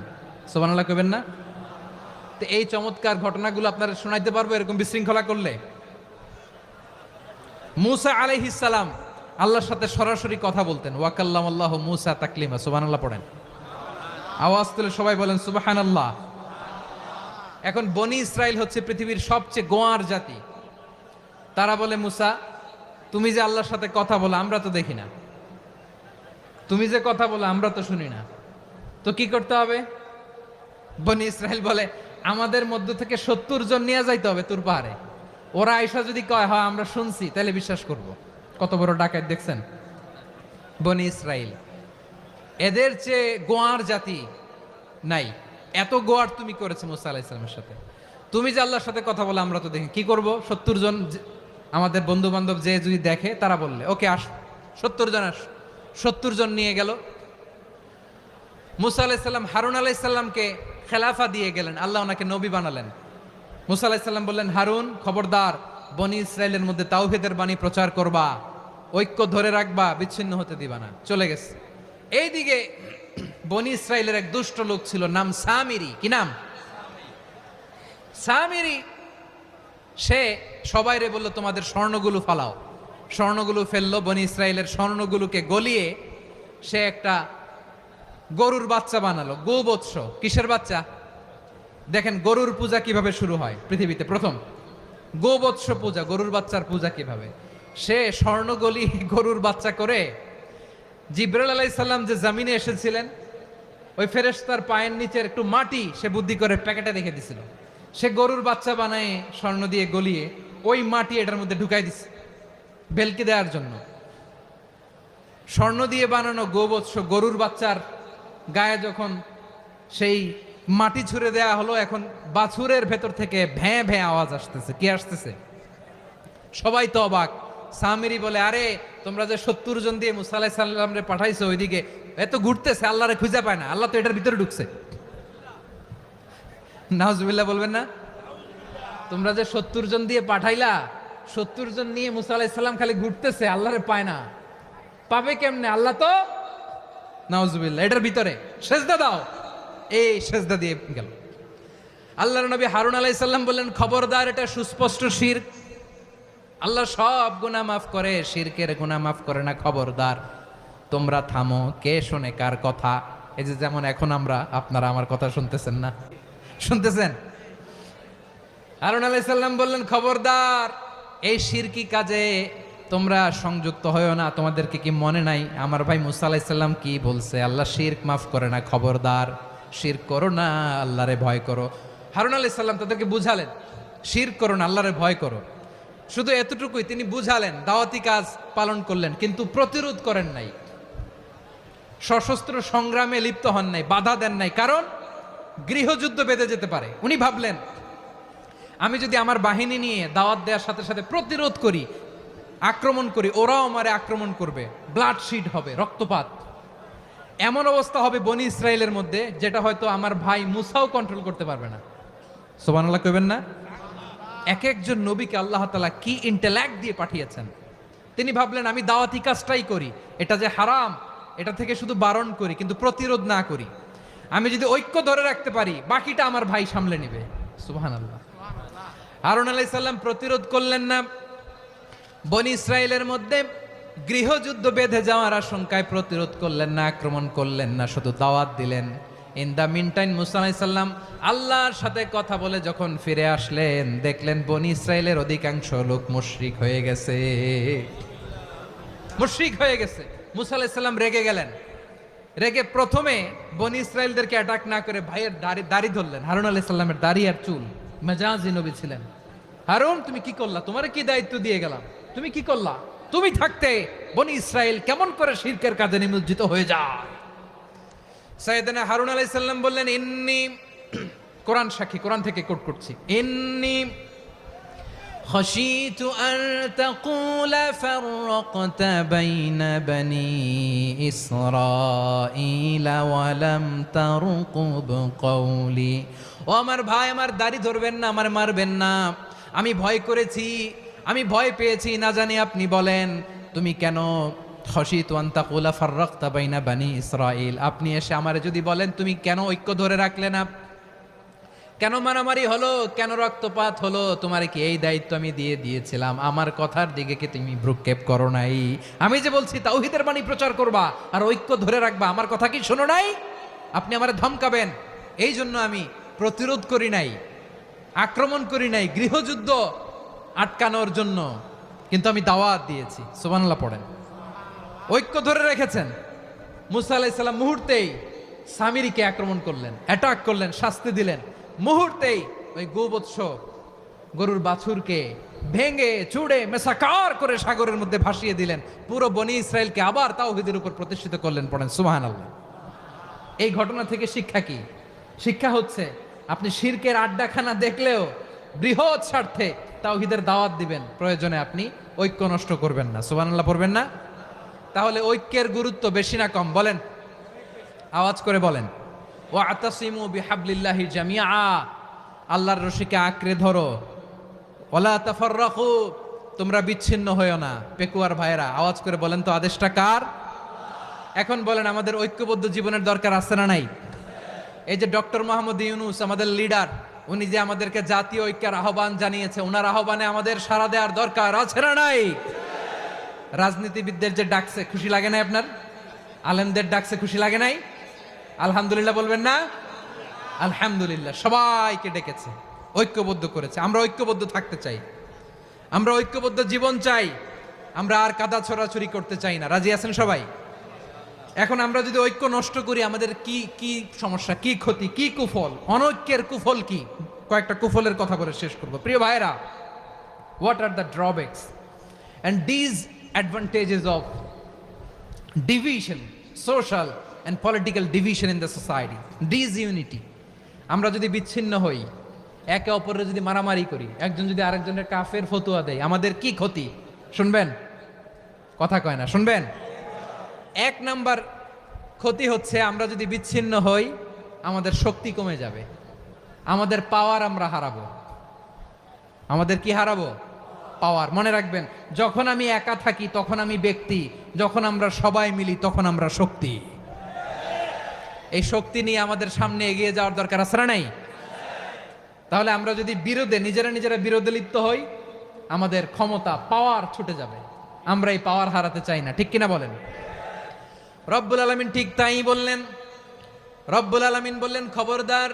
সুবহানাল্লাহ কইবেন না? তো এই চমৎকার ঘটনাগুলো আপনারা শোনাইতে পারবো এরকম বিশৃঙ্খলা করলে। মূসা আলাইহিস সালাম আল্লাহর সাথে সরাসরি কথা বলতেন। ওয়াকাল্লামাল্লাহু মূসা তাকলিমা। সুবহানাল্লাহ পড়েন, আওয়াজ তুলে সবাই বলেন সুবহানাল্লাহ। এখন বনি ইসরাইল হচ্ছে পৃথিবীর সবচেয়ে গোয়ার জাতি। তারা বলে, মূসা তুমি যে আল্লাহর সাথে কথা বলো আমরা তো দেখি না, তুমি যে কথা বলো আমরা তো শুনি না, তো কি করতে হবে? বনি ইসরাইল বলে, আমাদের মধ্য থেকে 70 জন নিয়ে যাইতে হবে তুর পাহাড়ে। ওরা আয়েশা যদি কয় হয় আমরা শুনছি, তাহলে বিশ্বাস করব। কত বড় ডাকাত দেখছেন বনি ইসরাইল। এদের চেয়ে গোয়ার জাতি নাই। এত গোয়ার তুমি করেছো মুসা আলাইহিস সালামের সাথে। তুমি যে আল্লাহর সাথে কথা বলে আমরা তো দেখি, কি করব? 70 জন আমাদের বন্ধু বান্ধব যে যদি দেখে, তারা বললে ওকে আস, 70 জন আস। 70 জন নিয়ে গেল। মুসা আলাইহিস সালাম হারুন আলাইহিস সালামকে খেলাফা দিয়ে গেলেন, আল্লাহ ওনাকে নবী বানালেন। মুসা আলাইহিস সালাম বললেন, হারুন খবরদার, বনি ইসরাইলের মধ্যে তাওহীদের বাণী প্রচার করবা, ঐক্য ধরে রাখবা, বিচ্ছিন্ন হতে দিবা না। চলে গেছে। এইদিকে বনি ইসরাইলের এক দুষ্ট লোক ছিল, নাম সামিরি। কি নাম? সামিরি। সে সবাইরে বলল, তোমাদের স্বর্ণগুলো ফালাও। স্বর্ণগুলো ফেললো। বনি ইসরাইলের স্বর্ণগুলোকে গলিয়ে সে একটা গরুর বাচ্চা বানালো। গোবৎস। কিসের বাচ্চা? দেখেন গরুর পূজা কিভাবে শুরু হয় পৃথিবীতে প্রথম। গোবৎস পূজা, গরুর বাচ্চার পূজা কিভাবে। সে স্বর্ণ গলি গরুর বাচ্চা করে, জিবরাইল আলাইহিস সালাম যে জমিনে এসেছিলেন, ওই ফেরেশতার পায়ের নিচের একটু মাটি সে বুদ্ধি করে প্যাকেটে রেখে দিছিল। সে গরুর বাচ্চা বানায় স্বর্ণ দিয়ে গলিয়ে ওই মাটি এটার মধ্যে ঢুকাই দিছে ভেলকি দেওয়ার জন্য। স্বর্ণ দিয়ে বানানো গোবৎস গরুর বাচ্চার গায়ে যখন সেই মাটি ছুঁড়ে দেয়া হলো, এখন বাছুরের ভেতর থেকে ভ্যাঁ ভ্যাঁ আওয়াজ আসতেছে। কি আসতেছে? সবাই তো অবাক। সামিরি বলে, আরে তোমরা যে 70 জন দিয়ে মুসা আলাইহিস সালামরে পাঠাইছো, ওইদিকে এত ঘুরতেছে, আল্লাহরে খুঁজে পায় না, আল্লাহ তো এটার ভিতরে ঢুকছে। নাউজুবিল্লাহ বলবেন না? তোমরা যে 70 জন দিয়ে পাঠাইলা, 70 জন নিয়ে মুসা আলাইহিস সালাম খালি ঘুরতেছে, আল্লাহরে পায় না। পাবে কেমনে? আল্লাহ তো, নাউজুবিল্লাহ, এটার ভিতরে সেজদা দাও। এই সেজদা দিয়ে গেল। আল্লাহর নবী হারুন আলাইহিস সালাম বললেন, খবরদার, এটা সুস্পষ্ট শিরক। আল্লাহ সব গুনাহ মাফ করে, শিরকের গুনাহ মাফ করে না। খবরদার, তোমরা থামো। কে শোনে কার কথা? এই যে যেমন এখন আমরা, আপনারা আমার কথা শুনতেছেন না? শুনতেছেন? হারুন আলাইহিস সালাম বললেন, খবরদার, এই শিরকি কাজে তোমরা সংযুক্ত হয়েও না, তোমাদেরকে কি মনে নাই আমার ভাই মুসা আলাইহিস সালাম কি বলছে, আল্লাহ শিরক মাফ করে না, খবরদার শিরক করো না, আল্লাহরে ভয় করো। হারুন আলাইহিস সালাম তাদেরকে বুঝালেন শিরক করো না, আল্লাহরে ভয় করো। শুধু এতটুকুই তিনি বুঝালেন, দাওয়াতি কাজ পালন করলেন, কিন্তু প্রতিরোধ করেন নাই, সশস্ত্র সংগ্রামে লিপ্ত হন নাই, বাধা দেন নাই, কারণ গৃহযুদ্ধ বেঁধে যেতে পারে। উনি ভাবলেন আমি যদি আমার বাহিনী নিয়ে দাওয়াত দেওয়ার সাথে সাথে প্রতিরোধ করি, আক্রমণ করি, ওরাও আমারে আক্রমণ করবে, ব্লাডশিড হবে, রক্তপাত, এমন অবস্থা হবে বনি ইসরায়েলের মধ্যে যেটা হয়তো আমার ভাই মুসাও কন্ট্রোল করতে পারবে না। সুবহানাল্লাহ কইবেন না? এক একজন নবীকে আল্লাহ তাআলা কি ইন্টেলেক্ট দিয়ে পাঠিয়েছেন। তিনি ভাবলেন আমি দাওয়াতি কাজটাই করি, এটা যে হারাম এটা থেকে শুধু বারণ করি, কিন্তু প্রতিরোধ না করি। আমি যদি ঐক্য ধরে রাখতে পারি, বাকিটা আমার ভাই সামলে নেবে। সুবহানাল্লাহ। হারুন আলাইহিস সালাম প্রতিরোধ করলেন না, বনি ইসরায়েলের মধ্যে গৃহযুদ্ধ বেঁধে যাওয়ার আশঙ্কায় প্রতিরোধ করলেন না, আক্রমণ করলেন না, শুধু দাওয়াত দিলেন। ইন দা মিন টাইম মুসা আলাইহিস সালাম আল্লাহর সাথে কথা বলে যখন ফিরে আসলেন, দেখলেন বনি ইসরায়েলের অধিকাংশ লোক মুশরিক হয়ে গেছে, মুশরিক হয়ে গেছে। মুসা আলাইহিস সালাম রেগে গেলেন, রেগে প্রথমে বনি ইসরায়েলদেরকে অ্যাটাক না করে ভাইয়ের দাড়ি ধরলেন। হারুন আলাইহিস সালামের দাড়ি আর চুল, মেজাজি নবী ছিলেন। হারুন তুমি কি করলা, তোমারে কি দায়িত্ব দিয়ে গেলাম, তুমি কি করলা, তুমি থাকতে বনি ইসরায়েল কেমন করে শিরকের কাজে নিমজ্জিত হয়ে যায়। সাইয়েদনা হারুন আলাইহিস সালাম বললেন ইন্নী, কোরআন সাক্ষী, কোরআন থেকে কোট করছি, ইন্নী خشيت أن تقول فرقت بين بني إسرائيل ولم ترقب قولي। ও আমার ভাই, আমার দাড়ি ধরবেন না, আমার মারবেন না, আমি ভয় করেছি, আমি ভয় পেয়েছি, না জানি আপনি বলেন তুমি কেন খশিতু আন তাকুলা ফাররাকতা বাইনা বানি ইসরাইল, আপনি এসে আমারে যদি বলেন তুমি কেন ঐক্য ধরে রাখলে না, কেন মারামারি হলো, কেন রক্তপাত হলো, তোমার কি এই দায়িত্ব আমি দিয়ে দিয়েছিলাম, আমার কথার দিকে কি তুমি ভ্রুক্ষেপ করো নাই? আমি যে বলছি তাওহীদের বাণী প্রচার করবা আর ঐক্য ধরে রাখবা, আমার কথা কি শোনো নাই? আপনি আমারে ধমকাবেন, এই জন্য আমি প্রতিরোধ করি নাই, আক্রমণ করি নাই, গৃহযুদ্ধ আটকানোর জন্য, কিন্তু আমি দাওয়াত দিয়েছি। সুবহানাল্লাহ পড়েন। ঐক্য ধরে রেখেছেন। মুসা আলাইহিস সালাম মুহূর্তেই সামিরীকে আক্রমণ করলেন, অ্যাটাক করলেন, শাস্তি দিলেন। মুহূর্তেই ওই গোবৎস গরুর বাছুরকে ভেঙে চুড়ে মেসাকার করে সাগরের মধ্যে ভাসিয়ে দিলেন। পুরো বনি ইসরায়েলকে আবার তাওহীদের উপর প্রতিষ্ঠিত করলেন। পড়েন সুবহানাল্লাহ। এই ঘটনা থেকে শিক্ষা কি? শিক্ষা হচ্ছে আপনি শিরকের আড্ডাখানা দেখলেও বৃহৎ স্বার্থে তাওহীদের দাওয়াত দিবেন, প্রয়োজনে আপনি ঐক্য নষ্ট করবেন না। সুবহানাল্লাহ পড়বেন না? তাহলে ঐক্যের গুরুত্ব বেশি না কম বলেন? আওয়াজ করে বলেন। ওয়াতাসিমু বিহাবলিল্লাহি জামিআ, আল্লাহর রশিকে আঁকড়ে ধরো। ওয়ালা তাফাররাকু, তোমরা বিচ্ছিন্ন হয়ো না। পেকুয়ার ভাইরা আওয়াজ করে বলেন তো আদেশটা কার? এখন বলেন আমাদের ঐক্যবদ্ধ জীবনের দরকার আছে না নাই? এই যে ডক্টর মোহাম্মদ ইউনূস আমাদের লিডার, উনি যে আমাদেরকে জাতীয় ঐক্যের আহ্বান জানিয়েছে, ওনার আহ্বানে আমাদের সাড়া দেওয়ার দরকার আছে না নাই? রাজনীতিবিদদের যে ডাকছে খুশি লাগে নাই আপনার? আলেমদের ডাকছে খুশি লাগে নাই? আলহামদুলিল্লাহ বলবেন না? আলহামদুলিল্লাহ। সবাইকে ডেকেছে, ঐক্যবদ্ধ করেছে। আমরা ঐক্যবদ্ধ থাকতে চাই, আমরা ঐক্যবদ্ধ জীবন চাই, আমরা আর কাদা ছড়াছড়ি করতে চাই না। রাজি আছেন সবাই? এখন আমরা যদি ঐক্য নষ্ট করি আমাদের কি কি সমস্যা, কি ক্ষতি, কি কুফল, অনৈক্যের কুফল কি? কয়েকটা কুফলের কথা বলে শেষ করব। প্রিয় ভাইরা, what are the drawbacks and disadvantages of division, social and political division in the society, disunity? আমরা যদি বিচ্ছিন্ন হই, একে অপরের যদি মারামারি করি, একজন যদি আরেকজনের কাফের ফতোয়া দেয়, আমাদের কি ক্ষতি? শুনবেন? কথা কয় না, শুনবেন? এক নাম্বার ক্ষতি হচ্ছে আমরা যদি বিচ্ছিন্ন হই আমাদের শক্তি কমে যাবে, আমাদের পাওয়ার আমরা হারাবো। আমাদের কি হারাবো? পাওয়ার। মনে রাখবেন, যখন আমি একা থাকি তখন আমি ব্যক্তি, যখন আমরা সবাই মিলি তখন আমরা শক্তি। এই শক্তি নিয়ে আমাদের সামনে এগিয়ে যাওয়ার দরকার আছে না নাই? তাহলে আমরা যদি বিরোধে নিজেরা বিরোধে লিপ্ত হই, আমাদের ক্ষমতা, পাওয়ার ছুটে যাবে। আমরা এই পাওয়ার হারাতে চাই না, ঠিক কিনা বলেন? রব্বুল আলামিন ঠিক তাই বললেন। রব্বুল আলামিন বললেন, খবরদার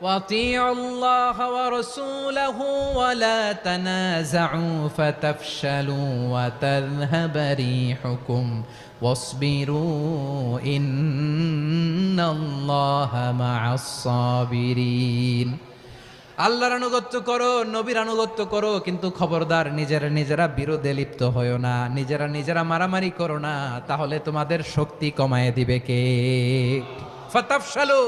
وأطيعوا الله ورسوله ولا تنازعوا فتفشلوا وتذهب ريحكم واصبروا إن الله مع الصابرين আল্লাহর আনুগত্য করো, নবীর আনুগত্য করো, কিন্তু খবরদার নিজেরা বিরোধে লিপ্ত হয়ো না, নিজেরা মারামারি করো না, তাহলে তোমাদের শক্তি কমায় দিবে কে? ফাতাফশালু,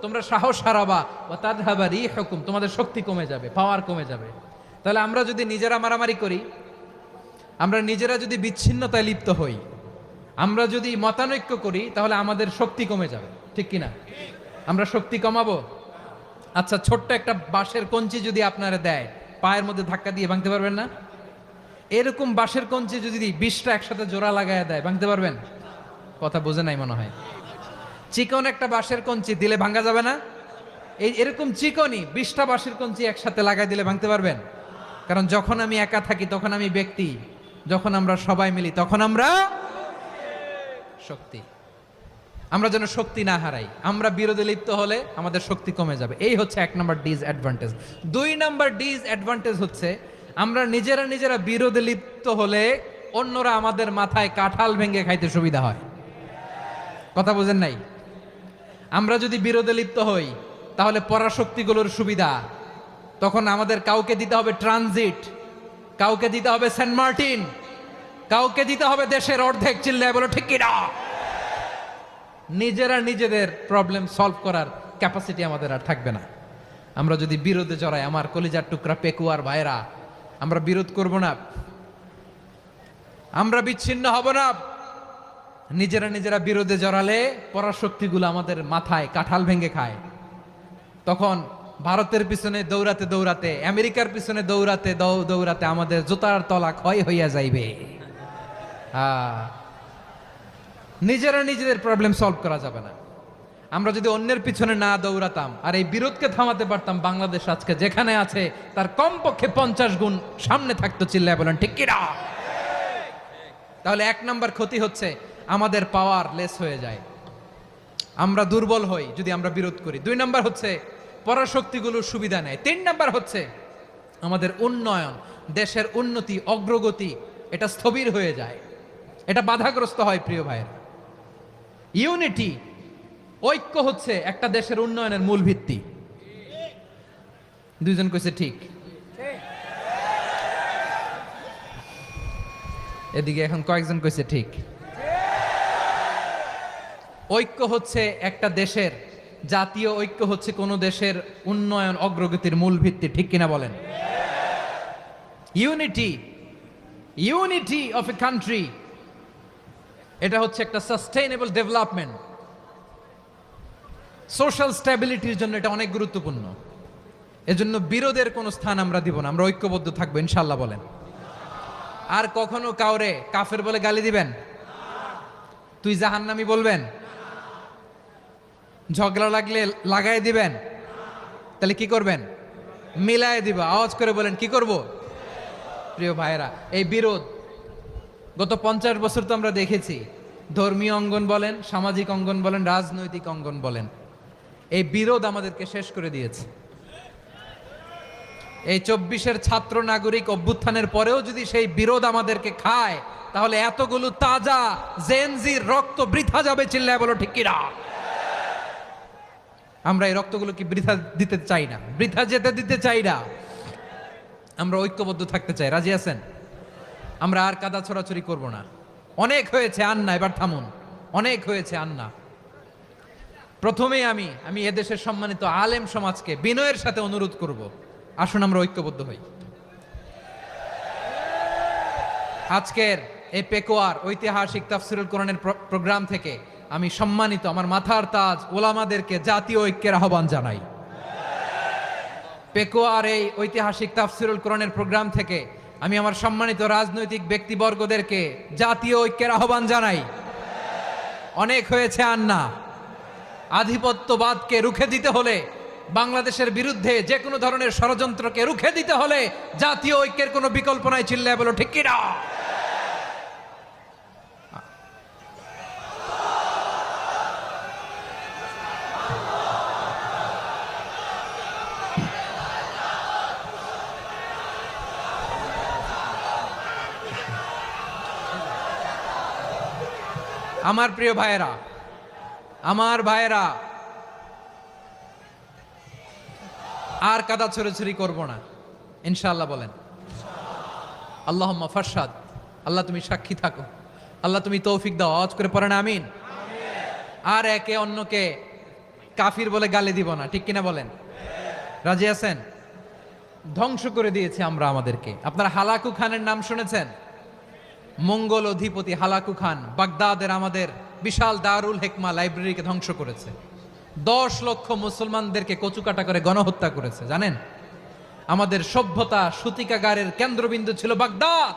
তোমরা সাহস হারাবা, ওয়া তাযহাবা রিহুকুম, তোমাদের শক্তি কমে যাবে, পাওয়ার কমে যাবে। তাহলে আমরা যদি নিজেরা মারামারি করি, আমরা নিজেরা যদি বিচ্ছিন্নতায় লিপ্ত হই, আমরা যদি মতানৈক্য করি, তাহলে আমাদের শক্তি কমে যাবে, ঠিক কিনা? আমরা শক্তি কমাবো। আচ্ছা, ছোট্ট একটা বাঁশের কঞ্চি যদি আপনারা দেয়, পায়ের মধ্যে ধাক্কা দিয়ে ভাঙতে পারবেন না? এরকম বাঁশের কঞ্চি যদি 20টা একসাথে জোড়া লাগায় দেয়, ভাঙতে পারবেন? কথা বোঝে নাই মনে হয়। চিকন একটা বাঁশের কঞ্চি দিলে ভাঙা যাবে না? এরকম চিকনই 20টা বাঁশের কঞ্চি একসাথে লাগাই দিলে ভাঙতে পারবেন? কারণ যখন আমি একা থাকি তখন আমি ব্যক্তি, যখন আমরা সবাই মিলি তখন আমরা শক্তি। আমরা যেন শক্তি না হারাই। আমরা বিরোধে লিপ্ত হলে আমাদের শক্তি কমে যাবে। এই হচ্ছে 1 নম্বর ডিসঅ্যাডভান্টেজ। 2 নম্বর ডিসঅ্যাডভান্টেজ হচ্ছে আমরা নিজেরা বিরোধে লিপ্ত হলে অন্যরা আমাদের মাথায় কাঁঠাল ভেঙে খাইতে সুবিধা হয়। কথা বোঝেন নাই? আমরা যদি বিরোধে লিপ্ত হই তাহলে পরাশক্তিগুলোর সুবিধা, তখন আমাদের কাউকে দিতে হবে ট্রানজিট, কাউকে দিতে হবে সেন্ট মার্টিন, কাউকে দিতে হবে দেশের অর্ধেক। চিল্লায় বলো ঠিক কিনা? নিজেদের প্রবলেম সলভ করার ক্যাপাসিটি আমাদের আর থাকবে না। আমরা যদি বিরোধে জড়াই, আমার কলিজার টুকরা পেকুয়ার ভাইরা, আমরা বিরোধ করব না, আমরা বিচ্ছিন্ন হব না। নিজেরা বিরোধে জড়ালে পরাশক্তিগুলো আমাদের মাথায় কাঁঠাল ভেঙে খায়। তখন ভারতের পিছনে দৌড়াতে, আমেরিকার পিছনে দৌড়াতে আমাদের জুতার তলা ক্ষয় হইয়া যাইবে। নিজেদের প্রবলেম সলভ করা যাবে না। আমরা যদি অন্যের পিছনে না দৌড়াতাম আর এই বিরোধকে থামাতে পারতাম, বাংলাদেশ আজকে যেখানে আছে তার কমপক্ষে 50 গুণ সামনে থাকতো। চিল্লায় বলেন ঠিক কিনা? তাহলে 1 নাম্বার ক্ষতি হচ্ছে আমাদের পাওয়ার লেস হয়ে যায়, আমরা দুর্বল হই যদি আমরা বিরোধ করি। 2 নাম্বার হচ্ছে পরাশক্তিগুলোর সুবিধা নেয়। 3 নাম্বার হচ্ছে আমাদের উন্নয়ন, দেশের উন্নতি, অগ্রগতি, এটা স্থবির হয়ে যায়, এটা বাধাগ্রস্ত হয়। প্রিয় ভাইয়ের, ইউনিটি, ঐক্য হচ্ছে একটা দেশের উন্নয়নের মূল ভিত্তি। 2 জন কইছে ঠিক। এদিকে এখন কয়েকজন কইছে ঠিক। ঐক্য হচ্ছে একটা দেশের, জাতীয় ঐক্য হচ্ছে কোন দেশের উন্নয়ন অগ্রগতির মূল ভিত্তি, ঠিক কিনা বলেন? ইউনিটি অফ এ কান্ট্রি, এটা হচ্ছে একটা সাস্টেইনেবল ডেভেলপমেন্ট, সোশ্যাল স্ট্যাবিলিটির জন্য এটা অনেক গুরুত্বপূর্ণ। এজন্য বিরোধের কোনো স্থান আমরা দিব না, আমরা ঐক্যবদ্ধ থাকবো ইনশাআল্লাহ বলেন। আর কখনো কাউরে কাফের বলে গালি দিবেন? তুই জাহান্নামী বলবেন? ঝগড়া লাগলে লাগাই দিবেন? তাহলে কি করবেন? মিলায় দিব। আওয়াজ করে বলেন কি করব? প্রিয় ভাইরা, এই বিরোধ গত 50 বছর তো আমরা দেখেছি, ধর্মীয় অঙ্গন বলেন, সামাজিক অঙ্গন বলেন, রাজনৈতিক অঙ্গন বলেন, এই বিরোধ আমাদেরকে শেষ করে দিয়েছে। এই 24-এর ছাত্র নাগরিক অভ্যুত্থানের পরেও যদি সেই বিরোধ আমাদেরকে খায়, তাহলে এতগুলো তাজা জেনজির রক্ত বৃথা যাবে। চিল্লায় বলো ঠিক কিনা? আমরা এই রক্তগুলো কি বৃথা দিতে চাই না, বৃথা যেতে দিতে চাই না। আমরা ঐক্যবদ্ধ থাকতে চাই। রাজি আছেন? আমরা আর কাদা ছড়াছড়ি করব না। অনেক হয়েছে আন্না, এবার থামুন। অনেক হয়েছে আন্না। প্রথমেই আমি এদেশের সম্মানিত আলেম সমাজকে বিনয়ের সাথে অনুরোধ করব, আসুন আমরা ঐক্যবদ্ধ হই। আজকের এই পেকুয়ার ঐতিহাসিক তাফসিরুল কোরআনের প্রোগ্রাম থেকে আমি সম্মানিত আমার মাথার তাজ ওলামাদেরকে জাতীয় ঐক্যের আহ্বান জানাই। পেকুয়ার এই ঐতিহাসিক তাফসিরুল কোরআনের প্রোগ্রাম থেকে আমি আমার সম্মানিত রাজনৈতিক ব্যক্তিবর্গদেরকে জাতীয় ঐক্যের আহ্বান জানাই। অনেক হয়েছে আন্না। আধিপত্যবাদকে রুখে দিতে হলে, বাংলাদেশের বিরুদ্ধে যে কোনো ধরনের ষড়যন্ত্রকে রুখে দিতে হলে জাতীয় ঐক্যের কোনো বিকল্প নাই। চিল্লায় বলো ঠিক কিনা? আমার প্রিয় ভাইয়েরা, আমার ভাইয়েরা, আর কাদা ছড়াছড়ি করব না ইনশাআল্লাহ। বলেন আল্লাহুম্মা ফারশাদ। আল্লাহ তুমি সাক্ষী থাকো, আল্লাহ তুমি তৌফিক দাও। আওয়াজ করে পড়েন আমিন। আর একে অন্যকে কাফির বলে গালি দিব না, ঠিক কিনা বলেন? রাজি আছেন? ধ্বংস করে দিয়েছে আমরা আমাদেরকে। আপনারা হালাকু খানের নাম শুনেছেন? মঙ্গল অধিপতি হালাকু খান বাগদাদের আমাদের বিশাল দারুল হিকমা লাইব্রেরিকে ধ্বংস করেছে। 10 লক্ষ মুসলমানদেরকে কচুকাটা করে গণহত্যা করেছে। জানেন, আমাদের সভ্যতা সূতিকাগারের কেন্দ্রবিন্দু ছিল বাগদাদ।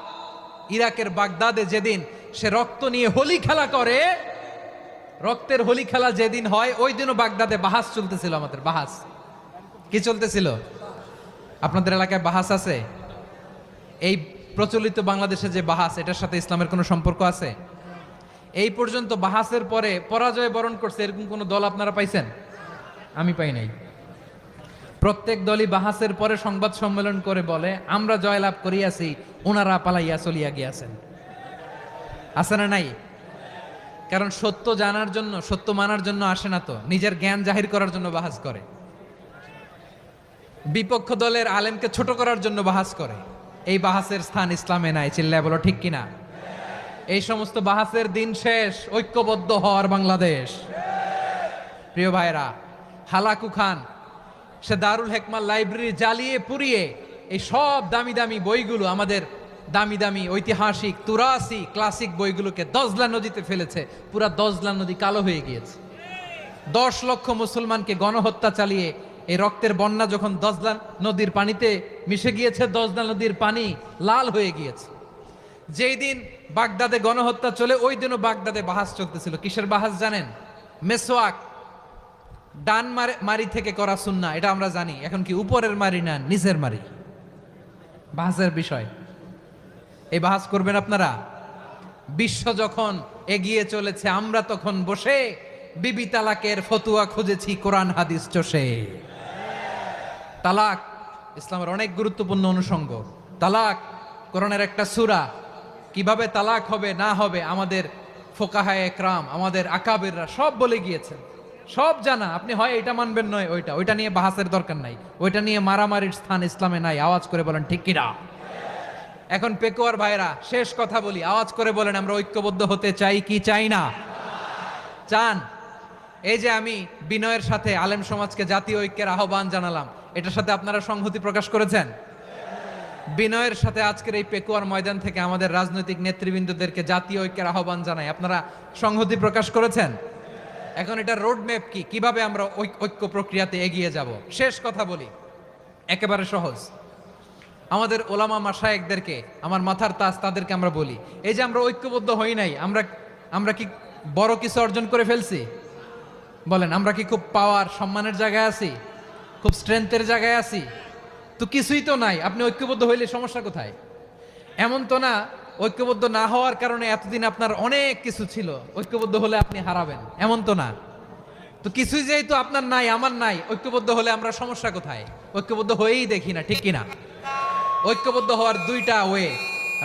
ইরাকের বাগদাদে যেদিন সে রক্ত নিয়ে হোলি খেলা করে, রক্তের হোলি খেলা যেদিন হয়, ওই দিনও বাগদাদে বাহাস চলতেছিল। আমাদের বাহাস কি চলতেছিল? আপনাদের এলাকায় বাহাস আছে? এই প্রচলিত বাংলাদেশে যে বাহাস, এটার সাথে ইসলামের কোনো সম্পর্ক আছে? এই পর্যন্ত বাহাসের পরে পরাজয় বরণ করছে এরকম কোন দল আপনারা পাইছেন? আমি পাই নাই। প্রত্যেক দলই বাহাসের পরে সংবাদ সম্মেলন করে বলে আমরা জয়লাভ করিয়াছি, ওনারা পালাইয়া চলিয়া গিয়াছেন। আছে না নাই? কারণ সত্য জানার জন্য, সত্য মানার জন্য আসে না তো, নিজের জ্ঞান জাহির করার জন্য বাহাস করে। বিপক্ষ দলের আলেমকে ছোট করার জন্য বাহাস করে। এই বাহাসের স্থান ইসলামে নাই। চিল্লায় বলো ঠিক কিনা? এই সমস্ত বাহাসের দিন শেষ। ঐক্যবদ্ধ হওয়ার বাংলাদেশ। প্রিয় ভাইরা, হালাকু খান সে দারুল হিকমা লাইব্রেরি জ্বালিয়ে পুড়িয়ে এই সব দামি দামি বইগুলো, আমাদের দামি দামি ঐতিহাসিক তুরাসি ক্লাসিক বইগুলোকে দজলা নদীতে ফেলেছে। পুরা দজলা নদী কালো হয়ে গিয়েছে। 10 লক্ষ মুসলমানকে গণহত্যা চালিয়ে এই রক্তের বন্যা যখন দজলা নদীর পানিতে মিশে গিয়েছে, দজলা নদীর পানি লাল হয়ে গিয়েছে। যেই দিন বাগদাদে গণহত্যা চলে, ওই দিনও বাগদাদে বাহাস চলতেছিল। কিসের বাহাস জানেন? মেসওয়াক, ডান মারি থেকে করা সুন্নাহ, এটা আমরা জানি। এখন কি উপরের মারি না নিচের মারি? বাহাসের বিষয়। এই বাহাস করবেন আপনারা? বিশ্ব যখন এগিয়ে চলেছে, আমরা তখন বসে বিবি তালাকের ফতুয়া খুঁজেছি কোরআন হাদিস চষে। তালাক ইসলামের অনেক গুরুত্বপূর্ণ অনুষঙ্গ। তালাক কোরআনের একটা সূরা। কিভাবে তালাক হবে না হবে আমাদের ফোকাহায়ে একরাম, আমাদের আকাবেররা সব বলে গিয়েছেন, সব জানা। আপনি হয় এটা মানবেন নয় ওইটা নিয়ে বাহাসের দরকার নাই, ওইটা নিয়ে মারামারির স্থান ইসলামে নাই। আওয়াজ করে বলেন ঠিক কিনা? এখন পেকুয়ার ভাইরা, শেষ কথা বলি, আওয়াজ করে বলেন আমরা ঐক্যবদ্ধ হতে চাই কি চাই না? চান? এই যে আমি বিনয়ের সাথে আলেম সমাজকে জাতীয় ঐক্যের আহ্বান জানালাম, এটার সাথে আপনারা সংহতি প্রকাশ করেছেন? বিনয়ের সাথে আজকের এই পেকুয়ার ময়দান থেকে আমাদের রাজনৈতিক নেতৃবৃন্দদেরকে জাতীয় ঐক্যের আহ্বান জানাই, আপনারা সংহতি প্রকাশ করেছেন? এখন এটা রোড ম্যাপ কি, কিভাবে আমরা ঐক্য প্রক্রিয়াতে এগিয়ে যাব? শেষ কথা বলি, একেবারে সহজ। আমাদের ওলামা মাশায়েখদেরকে, আমার মাথার তাজ, তাদেরকে আমরা বলি, এই যে আমরা ঐক্যবদ্ধ হই নাই, আমরা কি বড় কিছু অর্জন করে ফেলছি? বলেন, আমরা কি খুব পাওয়ার সম্মানের জায়গায় আছি? খুব স্ট্রেংথের জায়গায় আছি? তো কিছুই তো নাই। আপনি ঐক্যবদ্ধ হইলে সমস্যা কোথায়? এমন তো না ঐক্যবদ্ধ না হওয়ার কারণে এতদিন আপনার অনেক কিছু ছিল, ঐক্যবদ্ধ হলে আপনি হারাবেন, এমন তো না। তো কিছুই যেহেতু আপনার নাই, আমার নাই, ঐক্যবদ্ধ হলে আমরা সমস্যা কোথায়? ঐক্যবদ্ধ হয়েই দেখি না, ঠিক কিনা? ঐক্যবদ্ধ হওয়ার দুইটা ওয়ে।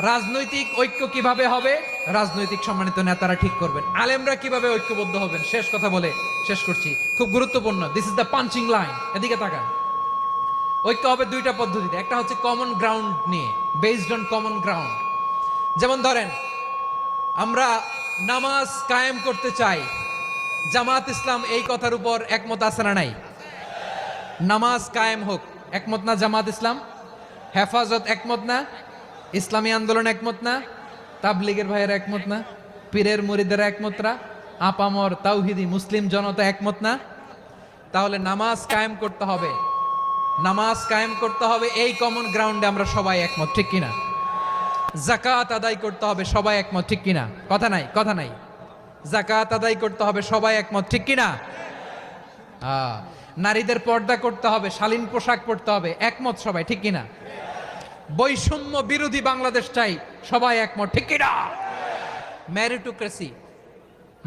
রাজনৈতিক ঐক্য কিভাবে হবে? রাজনৈতিক সম্মানিত নেতারা ঠিক করবেন। আলেমরা কিভাবে ঐক্যবদ্ধ হবেন? শেষ কথা বলে শেষ করছি, খুব গুরুত্বপূর্ণ। This is the punching line. এদিকে তাকান। ঐক্য হবে দুইটা পদ্ধতিতে। একটা হচ্ছে কমন গ্রাউন্ড নিয়ে, বেসড অন কমন গ্রাউন্ড। যেমন ধরেন, আমরা নামাজ কায়েম করতে চাই, জামাত ইসলাম এই কথার উপর একমত আছে না নাই? নামাজ কায়েম হোক, একমত না জামাত ইসলাম? হেফাজত একমত না? ইসলামী আন্দোলন একমত না? তাবলীগের ভাইয়েরা একমত না? পীরের মুরিদেরা একমত না? আপামর তাওহিদি মুসলিম জনতা একমত না? তাহলে নামাজ কায়েম করতে হবে, নামাজ কায়েম করতে হবে এই কমন গ্রাউন্ডে আমরা সবাই একমত, ঠিক কিনা? যাকাত আদায় করতে হবে, সবাই একমত, ঠিক কিনা? কথা নাই, কথা নাই। যাকাত আদায় করতে হবে, সবাই একমত, ঠিক কিনা? নারীদের পর্দা করতে হবে, শালীন পোশাক পরতে হবে, একমত সবাই, ঠিক কিনা? বৈষম্য বিরোধী বাংলাদেশ চাই, সবাই একমত, ঠিক কিনা? মেরিটোক্রেসি,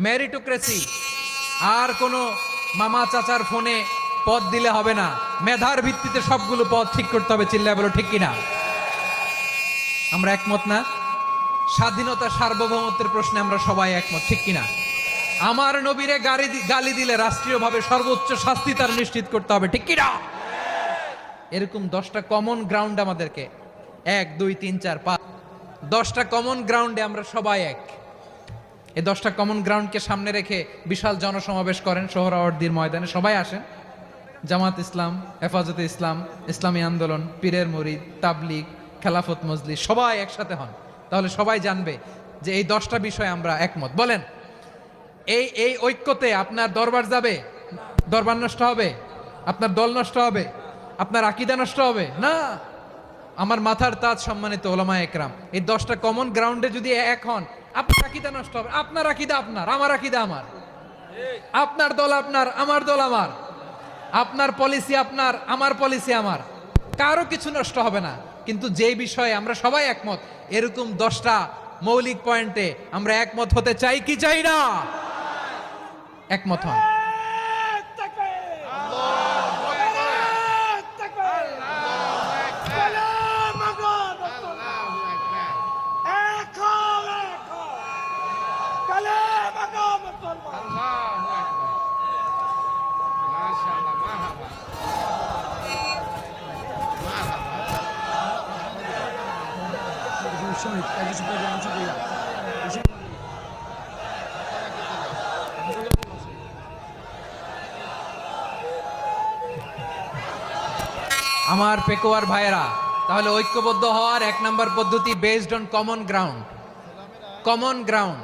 মেরিটোক্রেসি, আর কোনো মামা চাচার ফোনে পদ দিলে হবে না, মেধার ভিত্তিতে সবগুলো পদ ঠিক করতে হবে। চিল্লায় বলো ঠিক কিনা? আমরা একমত না? স্বাধীনতা সার্বভৌমত্বের প্রশ্নে আমরা সবাই একমত, ঠিক কিনা? আমার নবীরে গালি দিলে রাষ্ট্রীয়ভাবে সর্বোচ্চ শাস্তি তার নিশ্চিত করতে হবে, ঠিক কিনা? এরকম 10টা কমন গ্রাউন্ড আমাদেরকে, 1 2 3 4 5, 10টা কমন গ্রাউন্ডে আমরা সবাই এক। এই 10টা কমন গ্রাউন্ডকে সামনে রেখে বিশাল জনসমাবেশ করেন সোহরাওয়ার্দীর ময়দানে, সবাই আসেন। জামাত ইসলাম, হেফাজতে ইসলাম, ইসলামী আন্দোলন, পীরের মুরিদ, তাবলিগ, খেলাফত মজলিস, সবাই একসাথে হন। তাহলে সবাই জানবে যে এই 10টা বিষয়ে আমরা একমত। বলেন, এই ঐক্যতে আপনার দরবার যাবে? দরবার নষ্ট হবে? আপনার দল নষ্ট হবে? আপনার আকীদা নষ্ট হবে না। আমার মাথার তাজ সম্মানিত ওলামায়ে একরাম, এই 10টা কমন গ্রাউন্ডে যদি এক হন, আপনার আকীদা নষ্ট হবে। আপনার আকীদা আপনার, আমার আকীদা আমার, আপনার দল আপনার, আমার দল আমার, আপনার পলিসি আপনার, আমার পলিসি আমার, কারো কিছু নষ্ট হবে না। কিন্তু যে বিষয়ে আমরা সবাই একমত, এরকম 10টা মৌলিক পয়েন্টে আমরা একমত হতে চাই কি চাই না? একমত হন। আমার পেকোয়ার ভাইয়েরা, তাহলে ঐক্যবদ্ধ হওয়ার 1 নম্বর পদ্ধতি based on common ground. Common ground,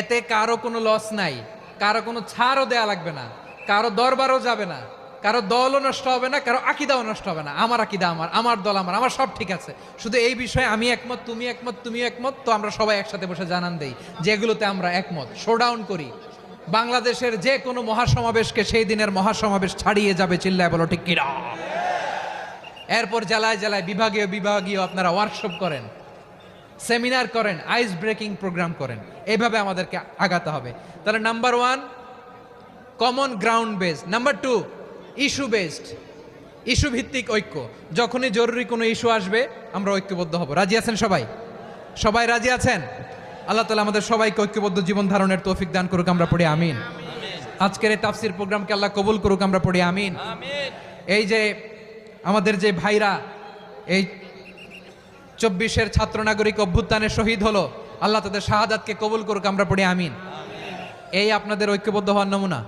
এতে কারো কোনো লস নাই, কারো কোনো ছাড়ও দেয়া লাগবে না, কারো দরবারও যাবে না, কারো দলও নষ্ট হবে না, কারো আকীদাও নষ্ট হবে না। আমার আকীদা আমার, আমার দল আমার, আমার সব ঠিক আছে। শুধু এই বিষয়ে আমি একমত, তুমি একমত, তুমি একমত, তো আমরা সবাই একসাথে বসে জানান দেই যেগুলোতে আমরা একমত, শোডাউন করি। বাংলাদেশের যে কোনো মহাসমাবেশকে সেই দিনের মহাসমাবেশ ছাড়িয়ে যাবে, চিল্লায় বলো ঠিক কিনা? এরপর জেলায় জেলায় বিভাগীয় আপনারা ওয়ার্কশপ করেন, সেমিনার করেন, আইস ব্রেকিং প্রোগ্রাম করেন। এইভাবে আমাদেরকে আগাতে হবে। তাহলে number 1 common ground based, number 2 issue based, issue ভিত্তিক ঐক্য। যখনই জরুরি কোনো ইস্যু আসবে আমরা ঐক্যবদ্ধ হব। রাজি আছেন সবাই? সবাই রাজি আছেন? আল্লাহ তাআলা আমাদের সবাইকে ঐক্যবদ্ধ জীবন ধারণের তৌফিক দান করুক, আমরা পড়ি আমিন। আজকের এই তাফসীর প্রোগ্রামকে আল্লাহ কবুল করুক, আমরা পড়ি আমিন। এই যে আমাদের যে ভাইরা এই 24-এর ছাত্র নাগরিক অভ্যুত্থানে শহীদ হলো, আল্লাহ তাদের শাহাদাতকে কবুল করুক, আমরা পড়ি আমিন। এই আপনাদের ঐক্যবদ্ধ হওয়ার নমুনা।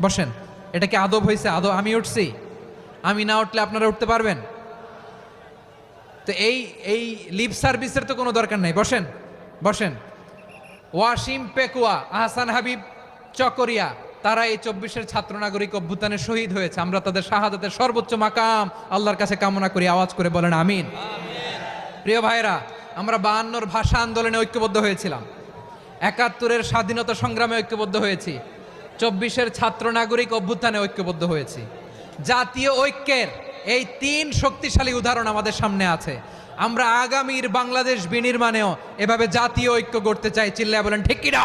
বসেন, এটা কি আদব হয়েছে? আদব? আমি উঠছি, আমি না উঠলে আপনারা উঠতে পারবেন? তো এই লিপ সার্ভিসের তো কোনো দরকার নাই। বসেন বসেন। ওয়াসিম পেকুয়া, আহসান হাবিব চকরিয়া, তারা এই 24-এর ছাত্র নাগরিক অভ্যুত্থানে শহীদ হয়েছে। আমরা তাদের শাহাদাতের সর্বোচ্চ মাকাম আল্লাহর কাছে কামনা করি। আওয়াজ করে বলেন আমিন। প্রিয় ভাইরা, আমরা 52-র ভাষা আন্দোলনে ঐক্যবদ্ধ হয়েছিলাম, 71-এর স্বাধীনতা সংগ্রামে ঐক্যবদ্ধ হয়েছি, 24-এর ছাত্র নাগরিক অভ্যুত্থানে ঐক্যবদ্ধ হয়েছি। জাতীয় ঐক্যের এই 3 শক্তিশালী উদাহরণ আমাদের সামনে আছে। আমরা আগামীর বাংলাদেশ বিনির্মাণেও এভাবে জাতীয় ঐক্য গড়তে চাই। চিল্লায় বলেন ঠিক কিনা?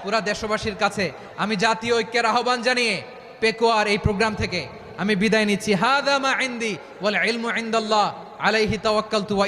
পুরা দেশবাসীর কাছে আমি জাতীয় ঐক্যের আহ্বান জানিয়ে পেকুয়ার এই প্রোগ্রাম থেকে আমি বিদায় নিচ্ছি। হাদা মা ইনদি ওয়াল ইলমু ইনদাল্লাহ আলাইহি তাওয়াক্কালতু ওয়া